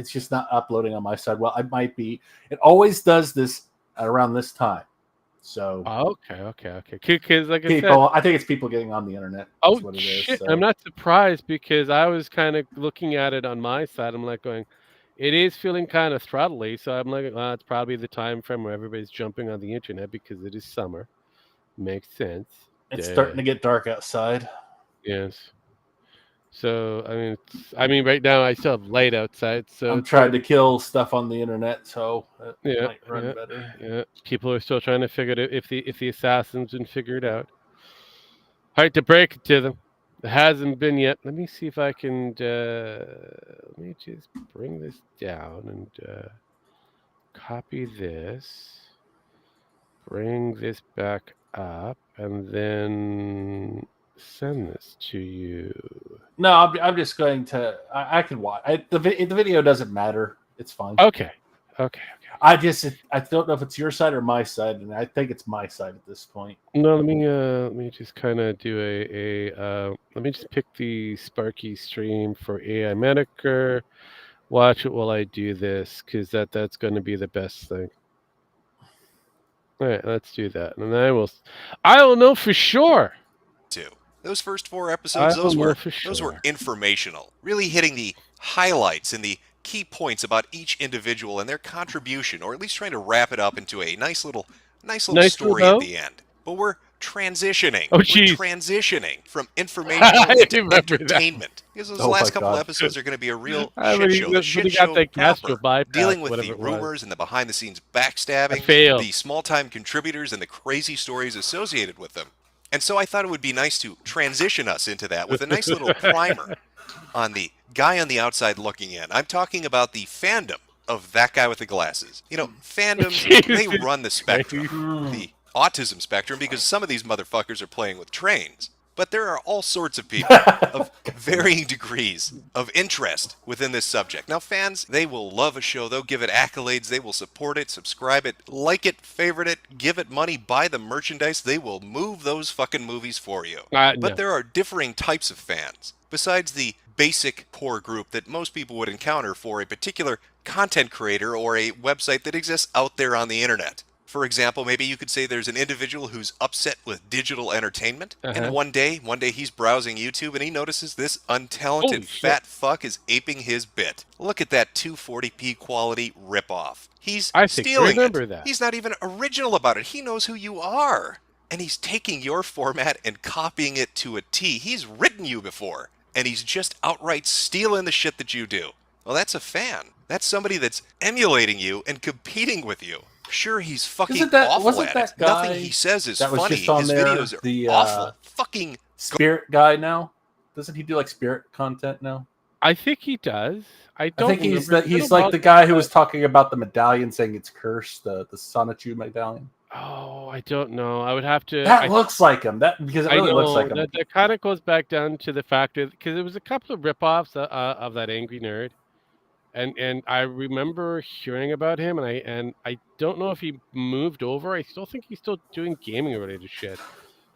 just not uploading on my side. Well, it might be. It always does this around this time. So Okay. Because like I said, people, I think it's people getting on the internet. oh Is what it is. shit! So. I'm not surprised because I was kind of looking at it on my side. I'm like going, it is feeling kind of throttly. So I'm like, well, it's probably the time frame where everybody's jumping on the internet because it is summer. Makes sense. It's starting to get dark outside. Yes. So I mean, right now I still have light outside. So I'm trying to kill stuff on the internet, so it yeah, might run better. yeah. People are still trying to figure it out if the assassin's been figured out. Hard to break it to them. It hasn't been yet. Let me see if I can. Let me just bring this down and copy this. Bring this back up, and then send this to you. No, I'm just going to. I can watch. The video doesn't matter. It's fine. Okay. I don't know if it's your side or my side, and I think it's my side at this point. No, let me just kind of do let me just pick the Sparky stream for AI Metokur. Watch it while I do this, because that's going to be the best thing. All right, let's do that, and I will know for sure. Those first 4 episodes, those were sure. informational, really hitting the highlights and the key points about each individual and their contribution, or at least trying to wrap it up into a nice little story at the end. But we're transitioning. Oh, we're geez. transitioning from informational into entertainment. Because those last couple episodes are going to be a real shit show. The shit show proper. Dealing with the rumors and the behind-the-scenes backstabbing, the small-time contributors and the crazy stories associated with them. And so I thought it would be nice to transition us into that with a nice little primer on the guy on the outside looking in. I'm talking about the fandom of that guy with the glasses. You know, fandoms, they run the spectrum, the autism spectrum, because some of these motherfuckers are playing with trains. But there are all sorts of people of varying degrees of interest within this subject. Now, fans, they will love a show. They'll give it accolades. They will support it, subscribe it, like it, favorite it, give it money, buy the merchandise. They will move those fucking movies for you. But there are differing types of fans. Besides the basic core group that most people would encounter for a particular content creator or a website that exists out there on the internet. For example, maybe you could say there's an individual who's upset with digital entertainment, and one day he's browsing YouTube and he notices this untalented fat fuck is aping his bit. Look at that 240p quality ripoff. He's stealing it. He's not even original about it. He knows who you are. And he's taking your format and copying it to a T. He's written you before, and he's just outright stealing the shit that you do. Well, that's a fan. That's somebody that's emulating you and competing with you. Sure, he's fucking awful at it. Nothing he says is funny. His videos are awful. Fucking Spirit guy now. Doesn't he do like Spirit content now? I think he does. I think he's like the guy who was talking about the medallion, saying it's cursed. The Sonichu medallion. Oh, I don't know. I would have to. That looks like him. Because it really looks like him. That kind of goes back down to the fact that because there was a couple of ripoffs of that angry nerd. And I remember hearing about him, and I don't know if he moved over. I still think he's still doing gaming related shit.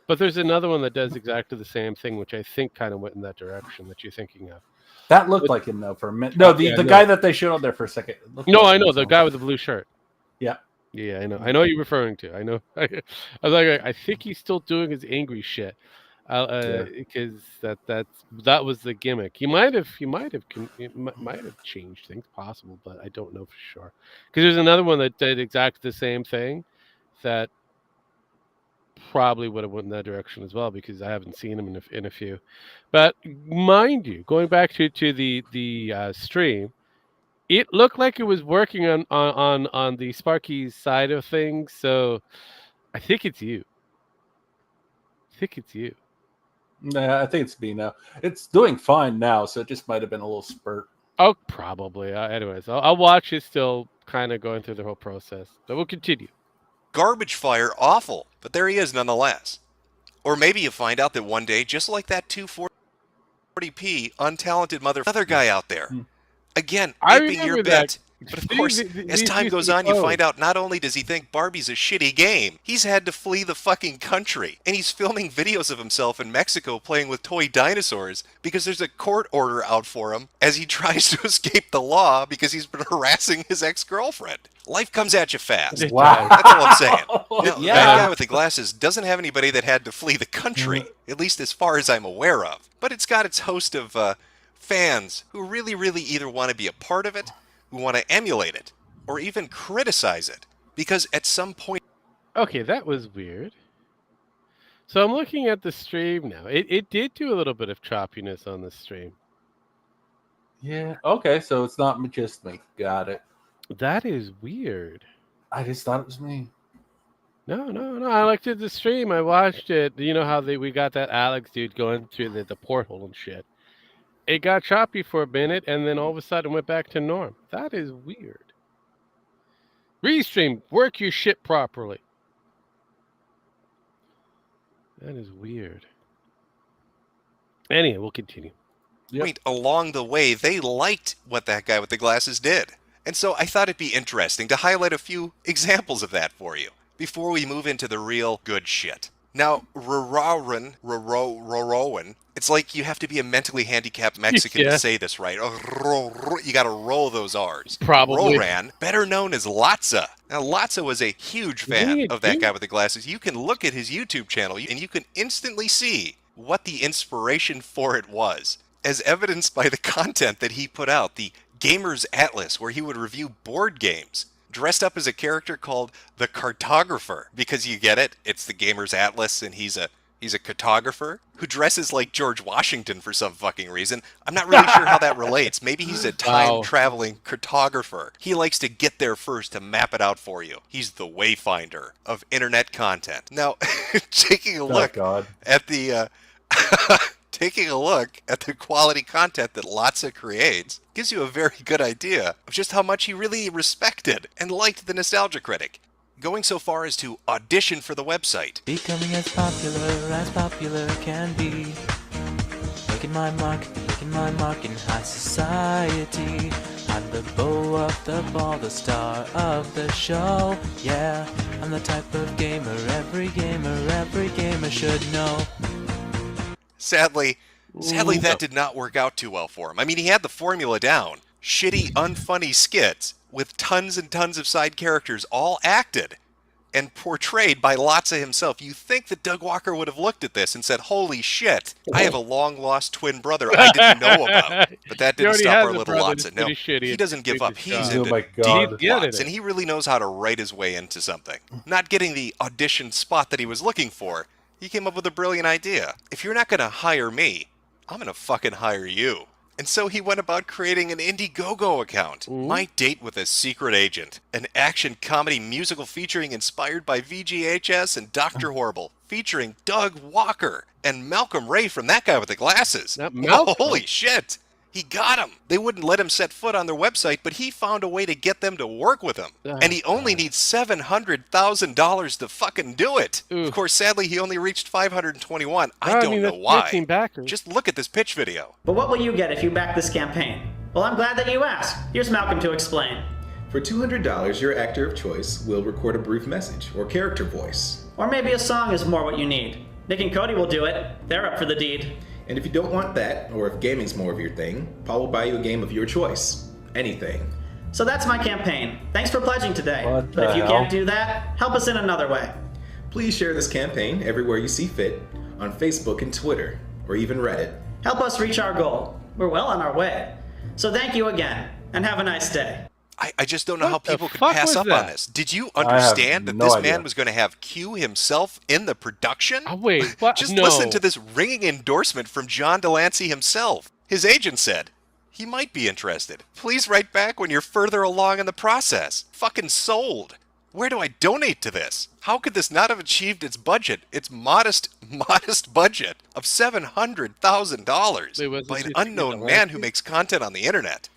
But there's another one that does exactly the same thing, which I think kind of went in that direction that you're thinking of. That looked like him though for a minute. No, the guy that they showed on there for a second. No, I know the guy with the blue shirt. Yeah. Yeah, I know. I know what you're referring to. I know. I was like, I think he's still doing his angry shit. Because that was the gimmick. He might have changed things, possible, but I don't know for sure. Because there's another one that did exactly the same thing, that probably would have went in that direction as well. Because I haven't seen him in a few. But mind you, going back to the stream, it looked like it was working on the Sparky's side of things. So I think it's you. Nah, I think it's me now. It's doing fine now, so it just might have been a little spurt. Oh, probably. Anyways, I'll watch it still kind of going through the whole process. But we'll continue. Garbage fire awful, but there he is nonetheless. Or maybe you find out that one day, just like that 240p untalented another guy out there. Again, I aping your remember that. bit. But of course, as time goes on, you find out not only does he think Barbie's a shitty game, he's had to flee the fucking country. And he's filming videos of himself in Mexico playing with toy dinosaurs because there's a court order out for him as he tries to escape the law because he's been harassing his ex-girlfriend. Life comes at you fast. Wow. That's all I'm saying. Yeah. That guy with the glasses doesn't have anybody that had to flee the country, at least as far as I'm aware of. But it's got its host of fans who really either want to be a part of it, who want to emulate it, or even criticize it. Because at some point... Okay, that was weird. So I'm looking at the stream now. It did do a little bit of choppiness on the stream. Yeah. Okay, so it's not just me. Got it. That is weird. I just thought it was me. No. I looked at the stream. I watched it. You know how we got that Alex dude going through the porthole and shit. It got choppy for a minute, and then all of a sudden went back to norm. That is weird. Restream, work your shit properly. That is weird. Anyway, we'll continue. Point along the way, they liked what that guy with the glasses did. And so I thought it'd be interesting to highlight a few examples of that for you before we move into the real good shit. Now, Rowan, it's like you have to be a mentally handicapped Mexican to say this right. You gotta roll those R's. Probably. Roran, better known as Latza. Now, Latza was a huge fan of that guy with the glasses. You can look at his YouTube channel and you can instantly see what the inspiration for it was, as evidenced by the content that he put out, the Gamer's Atlas, where he would review board games, dressed up as a character called the Cartographer, because you get it, it's the Gamer's Atlas, and he's a cartographer who dresses like George Washington for some fucking reason. I'm not really sure how that relates. Maybe he's a time-traveling cartographer. He likes to get there first to map it out for you. He's the wayfinder of internet content. Now, taking a look at the... Taking a look at the quality content that Latza creates gives you a very good idea of just how much he really respected and liked the Nostalgia Critic, going so far as to audition for the website. Becoming as popular can be. Making my mark in high society. I'm the beau of the ball, the star of the show. Yeah, I'm the type of gamer every gamer should know. Sadly, that did not work out too well for him. I mean, he had the formula down. Shitty, unfunny skits with tons and tons of side characters all acted and portrayed by Latza himself. You think that Doug Walker would have looked at this and said, holy shit, I have a long-lost twin brother I didn't know about. But that didn't stop our little Latza. No, he doesn't give up. He's into deep plots, and he really knows how to write his way into something. Not getting the audition spot that he was looking for, he came up with a brilliant idea. If you're not going to hire me, I'm going to fucking hire you. And so he went about creating an Indiegogo account. My Date with a Secret Agent, an action comedy musical featuring inspired by VGHS and Dr. Horrible, featuring Doug Walker and Malcolm Ray from that guy with the glasses. Holy shit! He got him. They wouldn't let him set foot on their website, but he found a way to get them to work with him. And he only needs $700,000 to fucking do it. Of course, sadly, he only reached 521. I don't know why. Just look at this pitch video. But what will you get if you back this campaign? Well, I'm glad that you asked. Here's Malcolm to explain. For $200, your actor of choice will record a brief message or character voice. Or maybe a song is more what you need. Nick and Cody will do it. They're up for the deed. And if you don't want that, or if gaming's more of your thing, Paul will buy you a game of your choice. Anything. So that's my campaign. Thanks for pledging today. But if you can't do that, help us in another way. Please share this campaign everywhere you see fit, on Facebook and Twitter, or even Reddit. Help us reach our goal. We're well on our way. So thank you again, and have a nice day. I just don't know how people could pass up on this. Did you understand that this man was going to have Q himself in the production? Wait, what? Just listen to this ringing endorsement from John Delancey himself. His agent said, he might be interested. Please write back when you're further along in the process. Fucking sold. Where do I donate to this? How could this not have achieved its budget, its modest budget of $700,000 by an unknown man who makes content on the internet?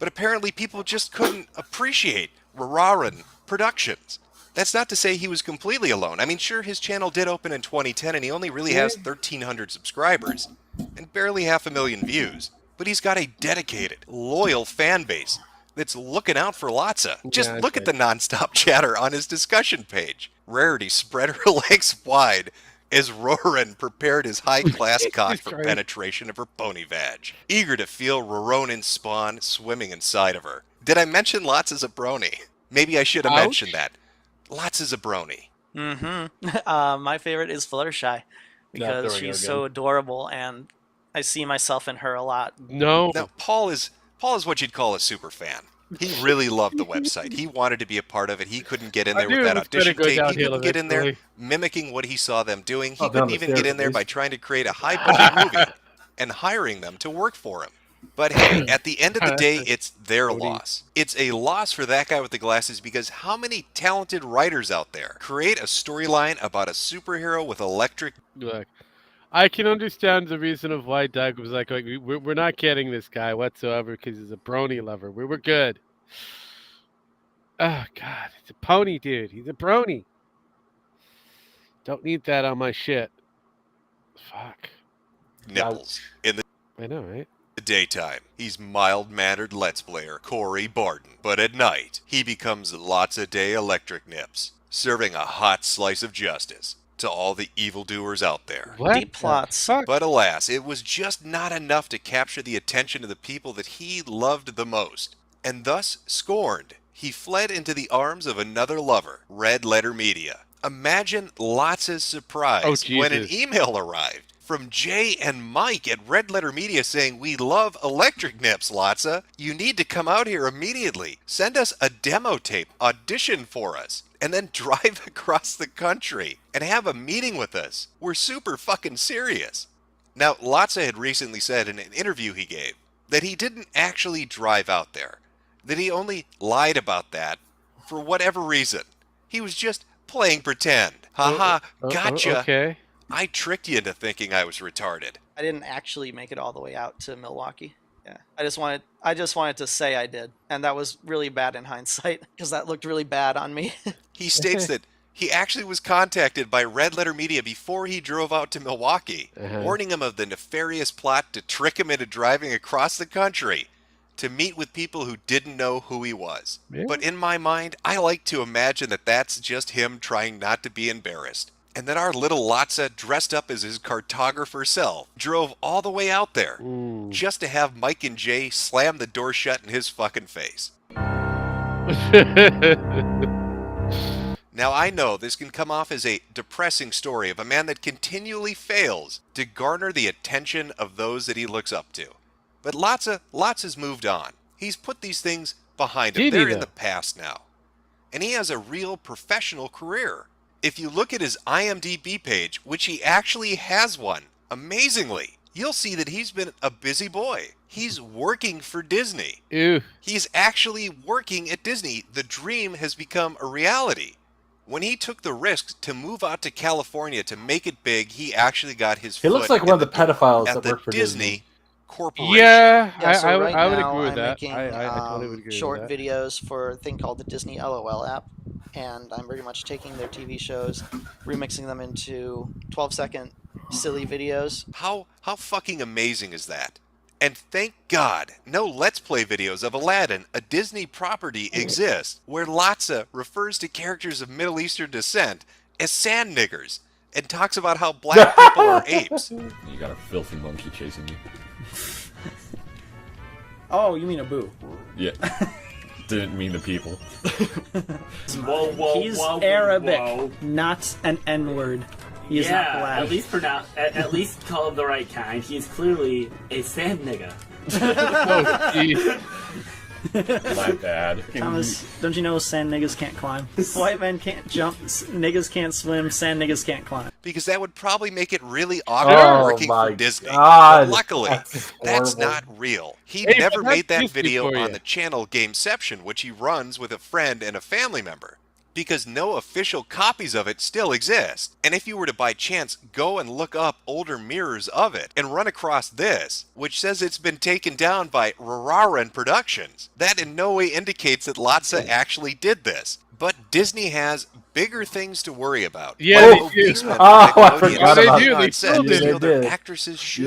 But apparently people just couldn't appreciate Rararan Productions. That's not to say he was completely alone. I mean, sure, his channel did open in 2010, and he only really has 1,300 subscribers and barely 500,000 views. But he's got a dedicated, loyal fan base that's looking out for Lotsa. Just look at the nonstop chatter on his discussion page. Rarity spread her legs wide as Roran prepared his high-class cock for penetration of her pony vag, eager to feel Roronan's spawn swimming inside of her. Did I mention Lotsa's a brony? Maybe I should have mentioned that. Lotsa's a brony. My favorite is Fluttershy because she's so adorable, and I see myself in her a lot. Now, Paul is what you'd call a super fan. He really loved the website. He wanted to be a part of it. He couldn't get in there with that audition tape. He couldn't get in there mimicking what he saw them doing. He couldn't even get in there by trying to create a high-budget movie and hiring them to work for him. But hey, at the end of the day, it's their loss. It's a loss for that guy with the glasses because how many talented writers out there create a storyline about a superhero with electric... Look, I can understand the reason of why Doug was like we're not getting this guy whatsoever because he's a brony lover. We were good. Oh, God. It's a pony, dude. He's a brony. Don't need that on my shit. Fuck. Nipples. In the... I know, right? daytime, he's mild-mannered Let's Player Corey Barton. But at night, he becomes Lotsa Day Electric Nips, serving a hot slice of justice to all the evildoers out there. Deep plots. But alas, it was just not enough to capture the attention of the people that he loved the most. And thus, scorned, he fled into the arms of another lover, Red Letter Media. Imagine Lotsa's surprise when an email arrived from Jay and Mike at Red Letter Media saying, "We love Electric Nips, Lotsa. You need to come out here immediately. Send us a demo tape, audition for us, and then drive across the country and have a meeting with us. We're super fucking serious." Now, Lotsa had recently said in an interview he gave that he didn't actually drive out there, that he only lied about that for whatever reason. He was just playing pretend. Haha, gotcha. Okay. I tricked you into thinking I was retarded. I didn't actually make it all the way out to Milwaukee. Yeah, I just wanted to say I did, and that was really bad in hindsight because that looked really bad on me. He states that he actually was contacted by Red Letter Media before he drove out to Milwaukee, warning him of the nefarious plot to trick him into driving across the country to meet with people who didn't know who he was. Yeah. But in my mind, I like to imagine that that's just him trying not to be embarrassed. And that our little Lotsa, dressed up as his cartographer self, drove all the way out there just to have Mike and Jay slam the door shut in his fucking face. Now, I know this can come off as a depressing story of a man that continually fails to garner the attention of those that he looks up to. But Lotsa's moved on. He's put these things behind him. They're in the past now. And he has a real professional career. If you look at his IMDb page, which he actually has one, amazingly, you'll see that he's been a busy boy. He's working for Disney. Ew. He's actually working at Disney. The dream has become a reality. When he took the risk to move out to California to make it big, he actually got his foot. He looks like one of the pedophiles that work for Disney Corporation. Yeah, so I right would now, agree with I'm that. making I totally would agree short with that. videos for a thing called the Disney LOL app, and I'm pretty much taking their TV shows, remixing them into 12-second silly videos. How fucking amazing is that? And thank God, no Let's Play videos of Aladdin, a Disney property, exist where Lotsa refers to characters of Middle Eastern descent as sand niggers and talks about how black people are apes. You got a filthy monkey chasing you. Oh, you mean a boo? Yeah. Didn't mean the people. He's Arabic, not an N-word. He is not black. At least call him the right kind. He's clearly a sand nigga. Oh, geez. My bad. Thomas, don't you know sand niggas can't climb? White men can't jump, niggas can't swim, sand niggas can't climb. Because that would probably make it really awkward working for Disney. God. But luckily, that's not real. He never made that video on the channel Gameception, which he runs with a friend and a family member. because no official copies of it still exist. And if you were to by chance go and look up older mirrors of it and run across this, which says it's been taken down by Rararan Productions, that in no way indicates that Lotsa actually did this. But Disney has bigger things to worry about. Yeah, like they obese do. men Oh, from I Nickelodeon forgot standing about They do. on They set still to did. steal They their did. actresses' shoes.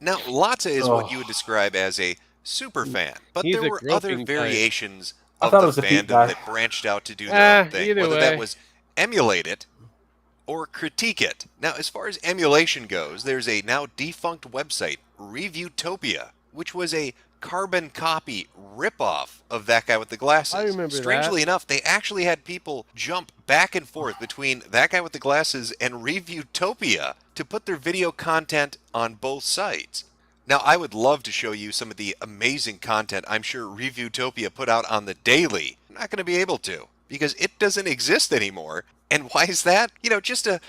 Yeah. Now, Lotsa is what Oh. you would describe as a super fan, but He's there a were other groping type. variations I of thought the it was a beat fandom guy. that branched out to do their own thing, Either whether way. that was emulate it or critique it. Now, as far as emulation goes, there's a now defunct website, Reviewtopia, which was a carbon copy ripoff of That Guy with the Glasses. I remember Strangely that. enough, they actually had people jump back and forth between That Guy with the Glasses and Reviewtopia to put their video content on both sites. Now, I would love to show you some of the amazing content I'm sure Reviewtopia put out on the daily. I'm not going to be able to, because it doesn't exist anymore. And why is that? You know, just a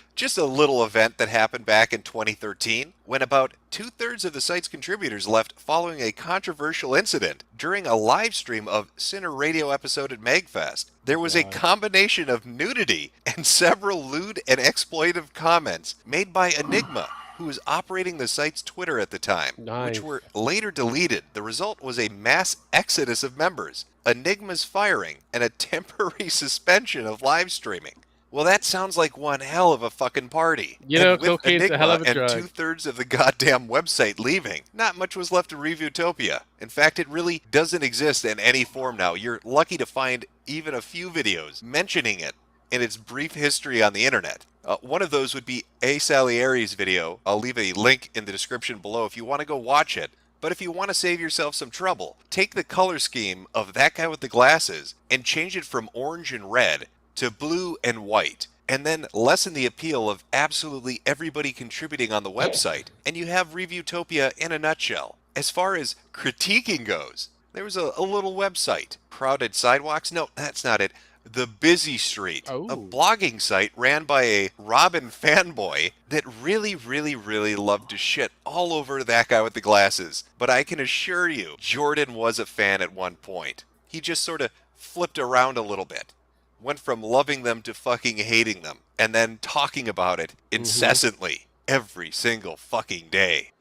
little event that happened back in 2013 when about 2/3 of the site's contributors left following a controversial incident during a live stream of Sinner Radio episode at MagFest. There was a combination of nudity and several lewd and exploitive comments made by Enigma, who was operating the site's Twitter at the time, which were later deleted. The result was a mass exodus of members, Enigma's firing, and a temporary suspension of live streaming. Well, that sounds like one hell of a fucking party. You know, and with cocaine's Enigma a hell of a and drug. 2/3 of the goddamn website leaving, not much was left of Reviewtopia. In fact, it really doesn't exist in any form now. You're lucky to find even a few videos mentioning it in its brief history on the internet. One of those would be A. Salieri's video. I'll leave a link in the description below if you want to go watch it. But if you want to save yourself some trouble, take the color scheme of That Guy with the Glasses and change it from orange and red to blue and white, and then lessen the appeal of absolutely everybody contributing on the website, and you have Reviewtopia in a nutshell. As far as critiquing goes, there was a little website, Crowded Sidewalks? No, that's not it. The Busy Street, a blogging site ran by a Robin fanboy that really loved to shit all over That Guy with the Glasses. But I can assure you, Jordan was a fan at one point. He just sort of flipped around a little bit. Went from loving them to fucking hating them, and then talking about it incessantly every single fucking day.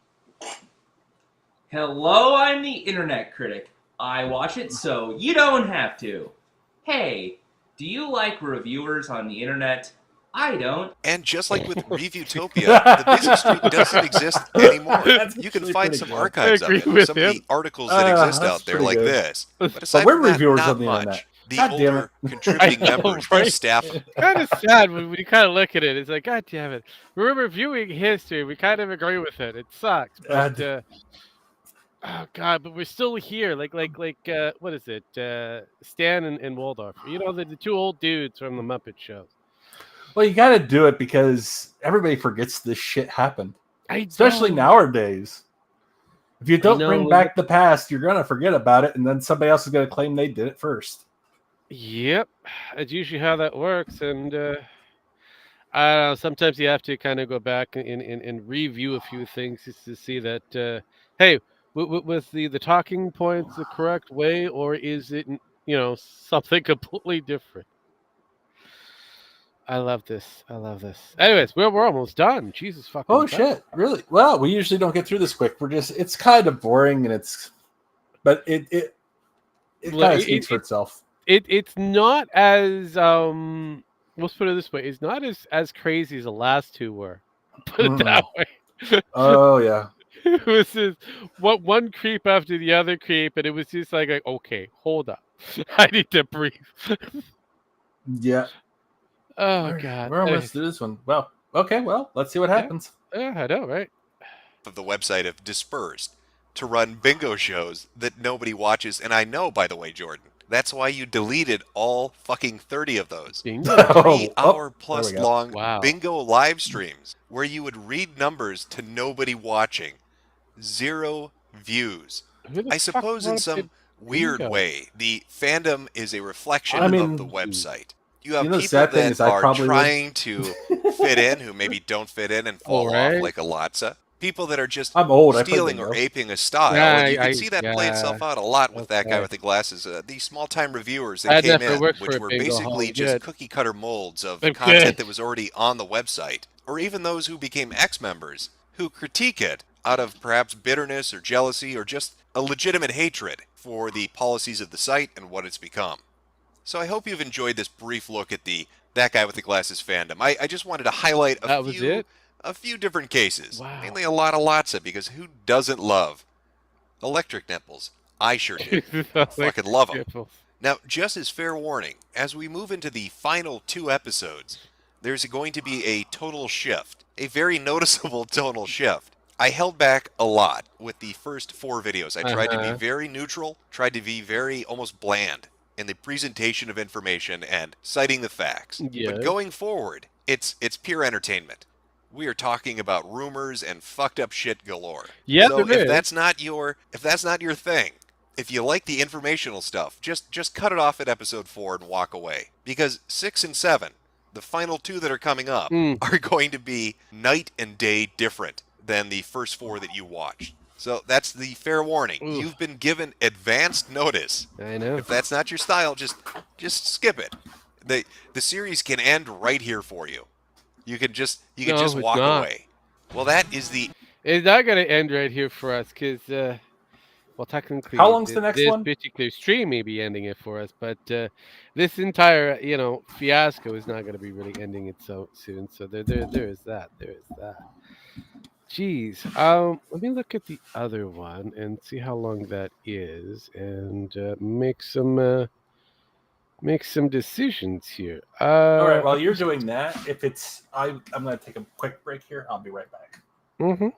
Hello, I'm the Internet Critic. I watch it so you don't have to. Hey, do you like reviewers on the internet? I don't. And just like with Reviewtopia, the Busy Street doesn't exist anymore. You can find some archives of it, some of the articles that exist out there like this. But aside we're from that, reviewers not on the much. internet. The God damn older it. contributing members, the staff. Kind of sad when you kind of look at it. It's like, God damn it. We're reviewing history. We kind of agree with it. It sucks. But, oh God, but we're still here. Like, what is it? Stan and Waldorf. You know, the two old dudes from the Muppet Show. Well, you got to do it because everybody forgets this shit happened. Especially don't. nowadays. If you don't know. bring back the past, you're going to forget about it, and then somebody else is going to claim they did it first. Yep, that's usually how that works, and I don't know. Sometimes you have to kind of go back and review a few things just to see that. Hey, was the talking points the correct way, or is it something completely different? I love this. Anyways, we're almost done. Jesus fucking. Oh Christ. shit! Really? Well, we usually don't get through this quick. It's kind of boring, and but it kind of speaks for itself. It's not as let's put it this way. It's not as crazy as the last two were. Put it that way. Oh yeah. It was just one creep after the other creep, and it was just like okay, hold up, I need to breathe. Yeah. Oh God. We're almost through this one. Well, okay. Well, let's see what happens. Yeah, I know, right? Of the website have dispersed to run bingo shows that nobody watches, and I know, by the way, Jordan, that's why you deleted all fucking 30 of those. 3-hour plus long bingo live streams where you would read numbers to nobody watching. 0 views. I suppose in some weird way, the fandom is a reflection of the website. You have people that are trying to fit in who maybe don't fit in and fall off like a Lotsa. People that are just I'm old. I played stealing or bingo. aping a style, Yeah, and you can see that play itself out a lot with that guy okay. with the glasses. These small-time reviewers that That came definitely in, works for which a were bingo hall. basically just Good. cookie-cutter molds of They're content good. that was already on the website, or even those who became ex-members who critique it out of perhaps bitterness or jealousy or just a legitimate hatred for the policies of the site and what it's become. So I hope you've enjoyed this brief look at the That Guy with the Glasses fandom. I just wanted to highlight a few different cases. Wow. Mainly a lot of Lotsa, because who doesn't love electric nipples? I sure do. Fucking love them. Now, just as fair warning, as we move into the final 2 episodes, there's going to be a tonal shift, a very noticeable tonal shift. I held back a lot with the first 4 videos. I tried to be very neutral, tried to be very almost bland in the presentation of information and citing the facts. Yes. But going forward, it's pure entertainment. We are talking about rumors and fucked up shit galore. Yep, so it if is. that's not your thing, if you like the informational stuff, just cut it off at episode 4 and walk away. Because 6 and 7, the final 2 that are coming up, are going to be night and day different than the first 4 that you watched. So that's the fair warning. Oof. You've been given advanced notice. I know. If that's not your style, just skip it. The series can end right here for you. You can just walk away. Well, that is the. It's not going to end right here for us because, well, technically, How long's the next this one? particular stream may be ending it for us, but this entire fiasco is not going to be really ending it so soon. So there is that. There is that. Jeez. Let me look at the other one and see how long that is, and make some decisions here. All right. While you're doing that, I'm going to take a quick break here. I'll be right back. Mm-hmm.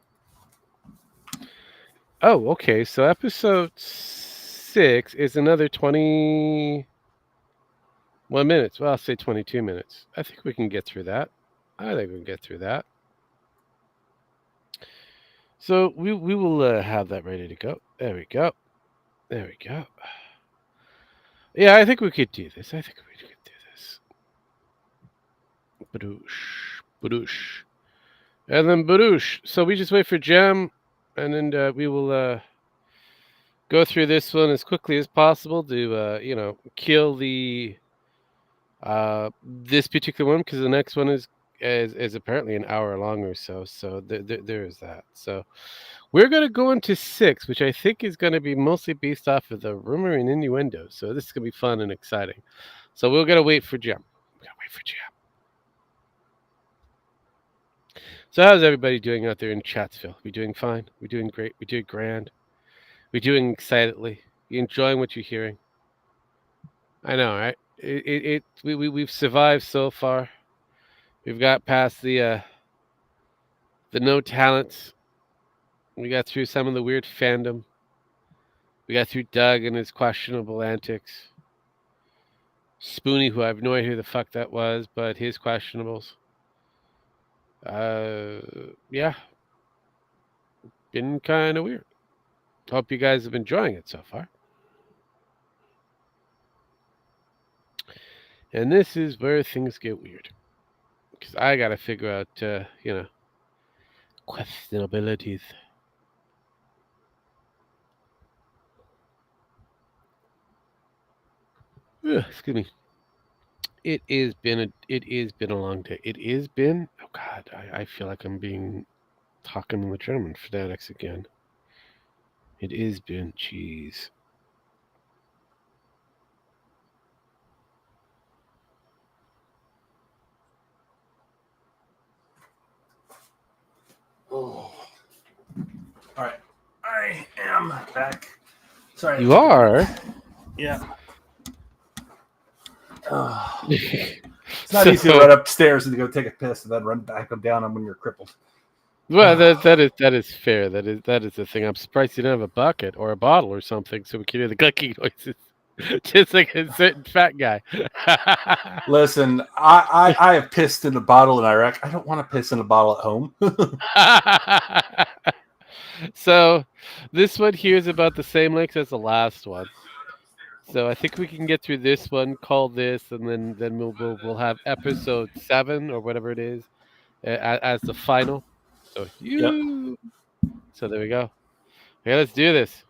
Oh, okay. So episode 6 is another 21 minutes. Well, I'll say 22 minutes. I think we can get through that. So we will have that ready to go. There we go. Yeah, I think we could do this. Badoosh. And then badoosh. So we just wait for Gem, and then we will go through this one as quickly as possible to kill the this particular one, because the next one is apparently an hour long or so. So there is that. So we're going to go into 6, which I think is going to be mostly based off of the rumor and innuendo. So this is going to be fun and exciting. So we're going to wait for Gem. So how's everybody doing out there in Chatsville? We doing fine? We doing great? We doing grand? We doing excitedly? You enjoying what you're hearing? I know, right? We've survived so far. We've got past the no talents. We got through some of the weird fandom. We got through Doug and his questionable antics. Spoonie, who I have no idea who the fuck that was, but his questionables. Yeah. Been kind of weird. Hope you guys have been enjoying it so far. And this is where things get weird. Because I got to figure out, questionabilities. Ugh, excuse me. It has been a long day. It has been. Oh God, I feel like I'm being talking in the German fanatics again. It has been. Jeez. Oh. All right. I am back. Sorry. You are? Yeah. It's not easy to run upstairs and to go take a piss and then run back down when you're crippled. Well, that is fair. That is the thing. I'm surprised you don't have a bucket or a bottle or something so we can hear the clicking noises, just like a certain fat guy. Listen, I have pissed in a bottle in Iraq. I don't want to piss in a bottle at home. So this one here is about the same length as the last one. So I think we can get through this one, call this, and then we'll have episode 7 or whatever it is as the final. So So there we go. Okay, let's do this.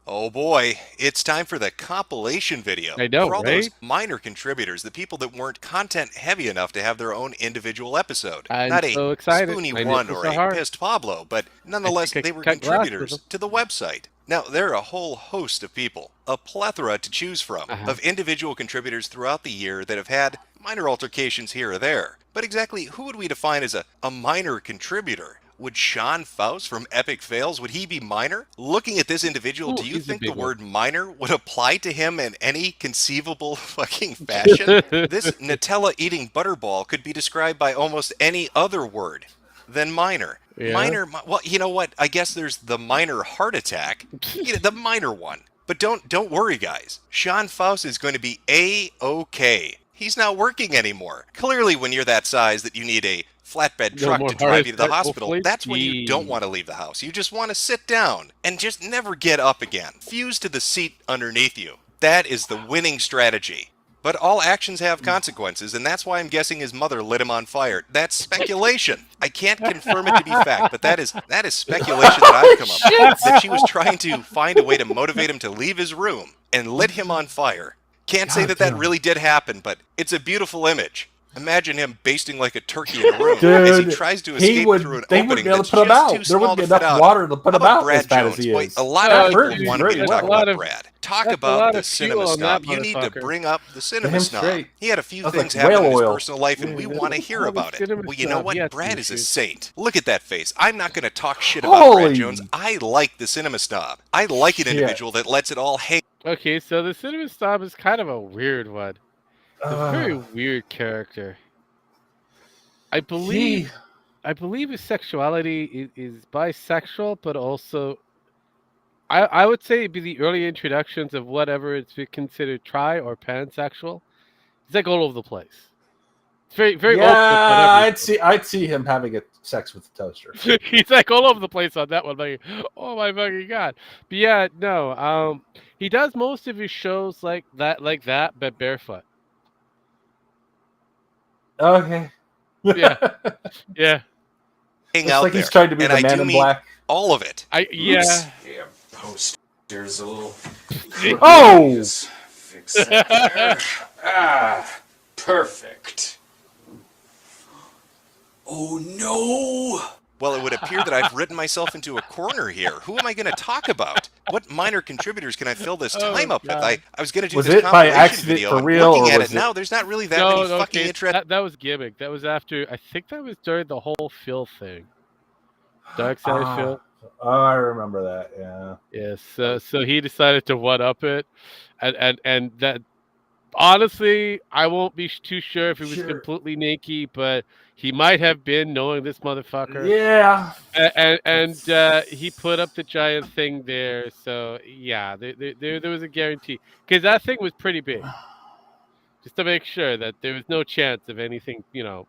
Oh boy, it's time for the compilation video. I know, for all those right? minor contributors, the people that weren't content heavy enough to have their own individual episode. I'm Not a so excited. Spoony My One nipples or are a hard. Pissed Pablo, but nonetheless, I they were cut glass with contributors them. to the website. Now, there are a whole host of people, a plethora to choose from, of individual contributors throughout the year that have had minor altercations here or there. But exactly who would we define as a minor contributor? Would Sean Faust from Epic Fails, would he be minor? Looking at this individual, do you he's a think the big one. word minor would apply to him in any conceivable fucking fashion? This Nutella-eating butterball could be described by almost any other word than minor. Yeah. Minor, well, you know what? I guess there's the minor heart attack, the minor one. But don't worry, guys. Sean Faust is going to be A-OK. He's not working anymore. Clearly, when you're that size that you need a flatbed No truck more to drive you to the heart attack, hospital, hopefully. that's when you don't want to leave the house. You just want to sit down and just never get up again. Fuse to the seat underneath you. That is the winning strategy. But all actions have consequences, and that's why I'm guessing his mother lit him on fire. That's speculation. I can't confirm it to be fact, but that is speculation that I've come up with. That she was trying to find a way to motivate him to leave his room and lit him on fire. Can't say that really did happen, but it's a beautiful image. Imagine him basting like a turkey in a room as he tries to escape through an opening that's put him just out. too There small wouldn't to be fit enough out. water to put How him about out Brad as bad Jones? as he Boy, is. a lot of people wanted me to That's talk a lot about of- Brad. Talk that's a about lot the of fuel cinema on that snob. You need to motherfucker. bring up the cinema him snob. straight. He had a few That's things like happen in whale his oil. personal life, and we Yeah, want to that's hear all the about it. cinema Well, you know snob. what? He had Brad some is a issues. saint. Look at that face. I'm not going to talk shit about Brad Holy Jones. I like the cinema snob. I like an shit. individual that lets it all hang. Okay, so the cinema snob is kind of a weird one. It's a very weird character. I believe his sexuality is bisexual, but also I would say it'd be the early introductions of whatever it's considered tri or pansexual. He's like all over the place. It's very open with Yeah, whatever. I'd see him having sex with the toaster. He's like all over the place on that one. Like, oh my fucking god! But yeah, no. He does most of his shows like that, but barefoot. Okay. Yeah, yeah. Hang It's out like there. he's trying to be And the I man do in mean black. all of it. Yeah. Yeah, posters a little. Oh! Just fix that there. Perfect. Oh no! Well, it would appear that I've written myself into a corner here. Who am I going to talk about? What minor contributors can I fill this time up with? I was going to do Was this it by compilation accident video. for and real, looking or at was it now, there's not really that many fucking interesting. That was gimmick. That was after. I think that was during the whole Phil thing. Dark Side Phil. Oh, I remember that. Yeah. Yes. So he decided to one up it, and that. Honestly, I won't be too sure if he was completely naked, but he might have been, knowing this motherfucker. Yeah. And he put up the giant thing there, so yeah, there was a guarantee because that thing was pretty big. Just to make sure that there was no chance of anything,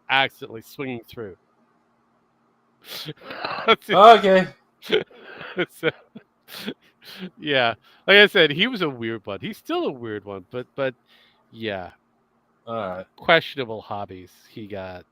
accidentally swinging through. Okay. So, yeah, like I said, he was a weird one. He's still a weird one, but yeah. All right. Questionable hobbies he got.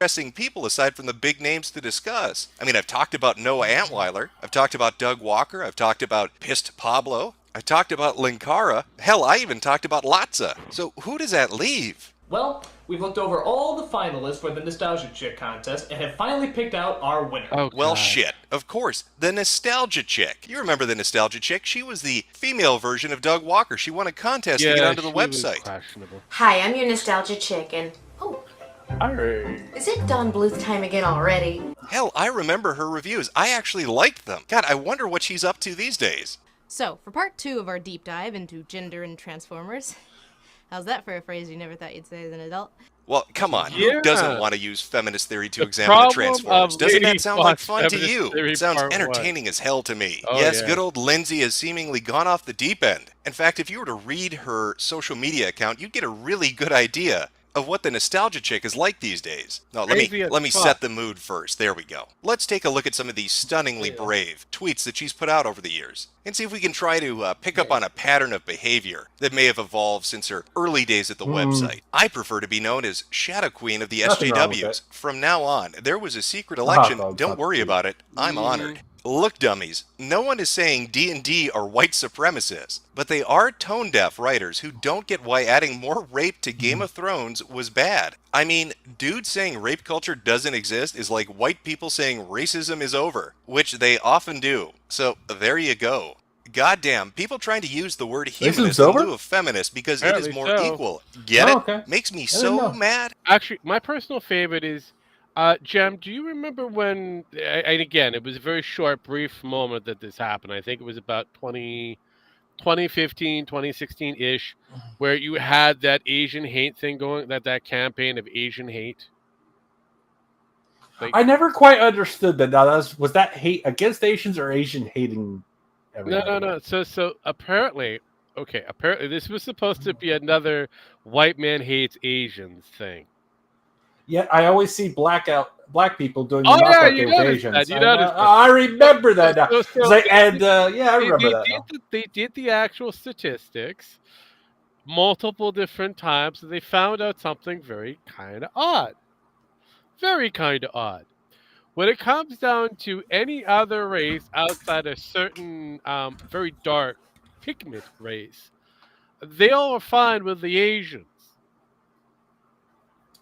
Interesting people aside from the big names to discuss. I mean, I've talked about Noah Antweiler. I've talked about Doug Walker. I've talked about Pissed Pablo. I talked about Linkara. Hell, I even talked about Latza. So who does that leave? Well, we've looked over all the finalists for the Nostalgia Chick contest and have finally picked out our winner. Oh, well, shit. Of course, the Nostalgia Chick. You remember the Nostalgia Chick? She was the female version of Doug Walker. She won a contest to get onto the website. Hi, I'm your Nostalgia Chick, and is it Don Bluth time again already? Hell, I remember her reviews. I actually liked them. God, I wonder what she's up to these days. So, for part 2 of our deep dive into gender and Transformers, how's that for a phrase you never thought you'd say as an adult? Well, come on. Yeah. Who doesn't want to use feminist theory to The examine the problem Transformers? of Doesn't Lady that sound like Fox fun to Feminist you? Theory It sounds Part 1. entertaining as hell to me. Oh, Yes, yeah. good old Lindsay has seemingly gone off the deep end. In fact, if you were to read her social media account, you'd get a really good idea of what the nostalgia chick is like these days. No, Crazy let as me fuck. set the mood first. There we go. Let's take a look at some of these stunningly brave tweets that she's put out over the years and see if we can try to pick up on a pattern of behavior that may have evolved since her early days at the website. I prefer to be known as Shadow Queen of the Nothing wrong with SJWs. it. From now on, there was a secret hot election. dog's Don't not worry cute. about it. I'm honored. Look, dummies, no one is saying D&D are white supremacists, but they are tone-deaf writers who don't get why adding more rape to Game of Thrones was bad. I mean, dudes saying rape culture doesn't exist is like white people saying racism is over, which they often do. So, there you go. Goddamn, people trying to use the word humanist in over? lieu of feminist because it is Apparently more so. equal. Get Oh, it? okay. Makes me didn't so know. mad. Actually, my personal favorite is, Jem, do you remember when, and again, it was a very short, brief moment that this happened. I think it was about 2015, 2016-ish, where you had that Asian hate thing going, that campaign of Asian hate. Like, I never quite understood that. Now, was that hate against Asians or Asian hating everybody? no. So apparently this was supposed to be another white man hates Asians thing. Yet I always see black people doing the Oh, yeah, knockout you game with noticed Asians. that, you noticed that. I remember that now. So- 'Cause I remember that now. They did the actual statistics multiple different times, and they found out something very kind of odd. Very kind of odd. When it comes down to any other race outside a certain very dark pigment race, they all are fine with the Asians.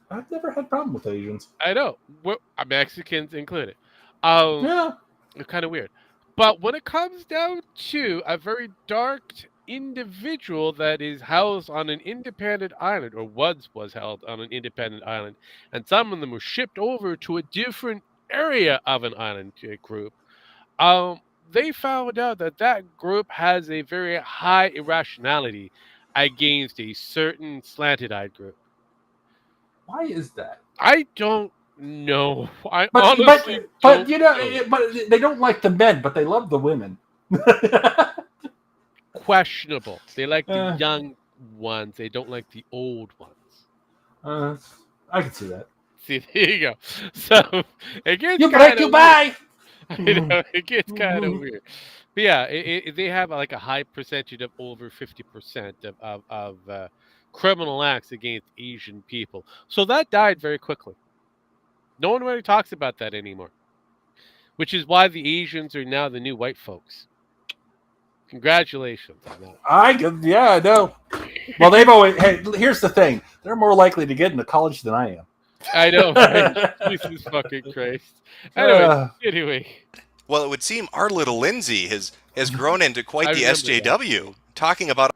I've never had a problem with Asians. I know. Mexicans included. Yeah. It's kind of weird. But when it comes down to a very dark individual that is housed on an independent island, or was held on an independent island, and some of them were shipped over to a different area of an island group, they found out that group has a very high irrationality against a certain slanted-eyed group. Why is that? I don't know. I But honestly but don't you know, but they don't like the men, but they love the women. questionable. They like the young ones. They don't like the old ones. I can see that. See, there you go. So it gets You kind break, you buy. I know it gets kind of weird. But yeah, they have like a high percentage of over 50% of criminal acts against Asian people. So that died very quickly. No one really talks about that anymore. Which is why the Asians are now the new white folks. Congratulations on that. I know. Well, they've always. Hey, here's the thing: they're more likely to get into college than I am. I know. Right? Jesus fucking Christ. Anyway. Well, it would seem our little Lindsay has grown into quite the remember SJW, talking about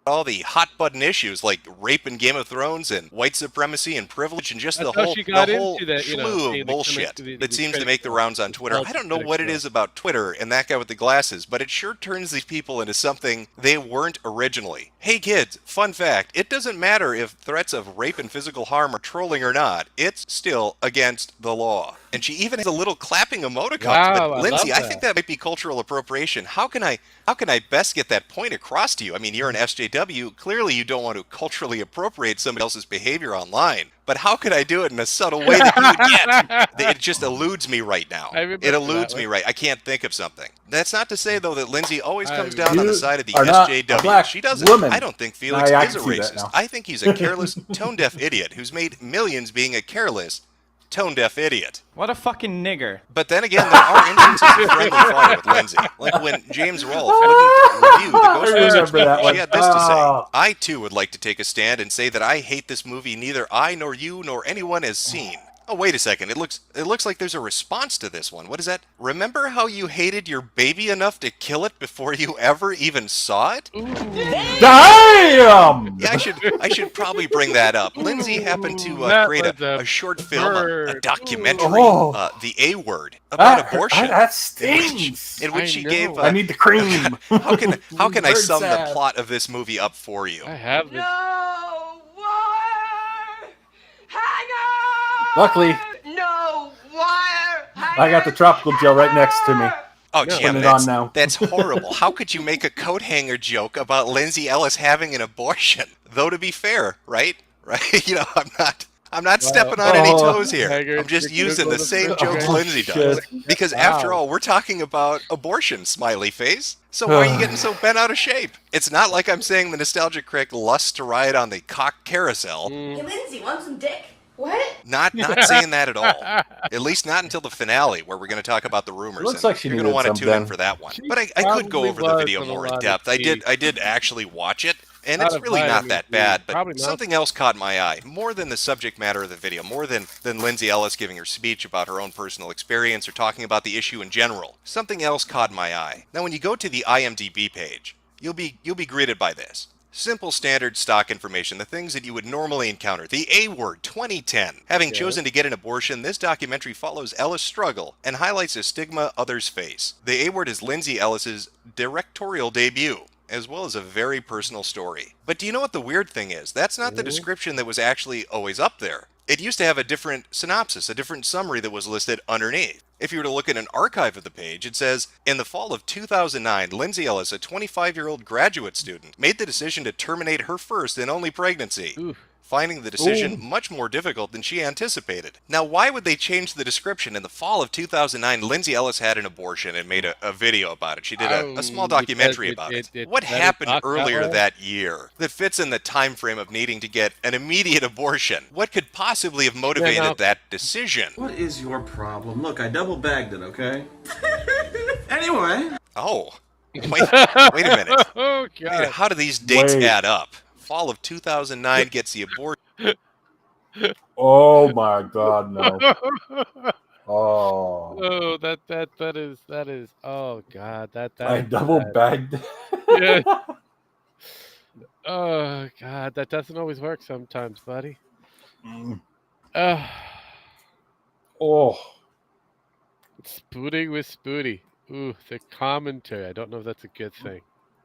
all the hot-button issues like rape in Game of Thrones and white supremacy and privilege and just That's the how whole she got slew into that, you know, of being the bullshit critic- that the seems to critic make the of rounds on Twitter. I don't know what it is about Twitter and that guy with the glasses, but it sure turns these people into something they weren't originally. Hey kids, fun fact, it doesn't matter if threats of rape and physical harm are trolling or not, it's still against the law. And she even has a little clapping emoticon. Wow, But I Lindsay, love I think that might be cultural appropriation. How can I best get that point across to you? I mean, you're an SJW. Clearly, you don't want to culturally appropriate somebody else's behavior online. But how can I do it in a subtle way that you would get? It just eludes me right now. It eludes me right. I can't think of something. That's not to say, though, that Lindsay always comes down on the side of the are not a SJW. black She doesn't. woman. I don't think Felix I is a can see that racist. now. I think he's a careless, tone-deaf idiot who's made millions being a careless, tone-deaf idiot. What a fucking nigger. But then again, there are instances of friendly fire with Lindsay. Like when James Rolfe wouldn't review the Ghostbusters that movie, one. she had this to say. Oh. I, too, would like to take a stand and say that I hate this movie neither I nor you nor anyone has seen. Oh, wait a second. It looks like there's a response to this one. What is that? Remember how you hated your baby enough to kill it before you ever even saw it? Damn! Yeah, I should probably bring that up. Lindsay happened to create a short film, a documentary, The A Word, about abortion. That stings. In which she gave. I need the cream. How can I Bird sum the sad. plot of this movie up for you? I have this. Luckily, No wire. I got the tropical gel right next to me. Oh, Putting Jim, it that's, on now. that's horrible. How could you make a coat hanger joke about Lindsay Ellis having an abortion? Though, to be fair, right? right? I'm not stepping on any toes here. I'm just using the same jokes Lindsay does. Because after all, we're talking about abortion, smiley face. So why are you getting so bent out of shape? It's not like I'm saying the Nostalgic Crick lusts to ride on the cock carousel. Hey, Lindsay, want some dick? What? Not saying that at all. At least not until the finale, where we're going to talk about the rumors. It looks like she you're going to want to tune in something. for that one. But I could go over the video more in depth. I did actually watch it, and it's really not that bad. But something else caught my eye, more than the subject matter of the video, more than Lindsay Ellis giving her speech about her own personal experience or talking about the issue in general. Something else caught my eye. Now, when you go to the IMDb page, you'll be greeted by this. Simple, standard, stock information, the things that you would normally encounter. The A word, 2010. Having chosen to get an abortion, this documentary follows Ellis' struggle and highlights a stigma others face. The A word is Lindsay Ellis's directorial debut, as well as a very personal story. But do you know what the weird thing is? That's not the description that was actually always up there. It used to have a different synopsis, a different summary that was listed underneath. If you were to look at an archive of the page, it says, in the fall of 2009, Lindsay Ellis, a 25-year-old graduate student, made the decision to terminate her first and only pregnancy. Finding the decision much more difficult than she anticipated. Now, why would they change the description? In the fall of 2009, Lindsay Ellis had an abortion and made a video about it. She did a small documentary about it. What happened earlier that year that fits in the time frame of needing to get an immediate abortion? What could possibly have motivated that decision? What is your problem? Look, I double bagged it, okay? Anyway. Oh. Wait a minute. Oh, God. Wait, how do these dates add up? Fall of 2009 gets the abortion. Oh my God, no. Oh, that is. Oh God, that I is double bad. bagged. Yeah. Oh God, that doesn't always work sometimes, buddy. Oh. Spooting with Spooty. Ooh, the commentary. I don't know if that's a good thing.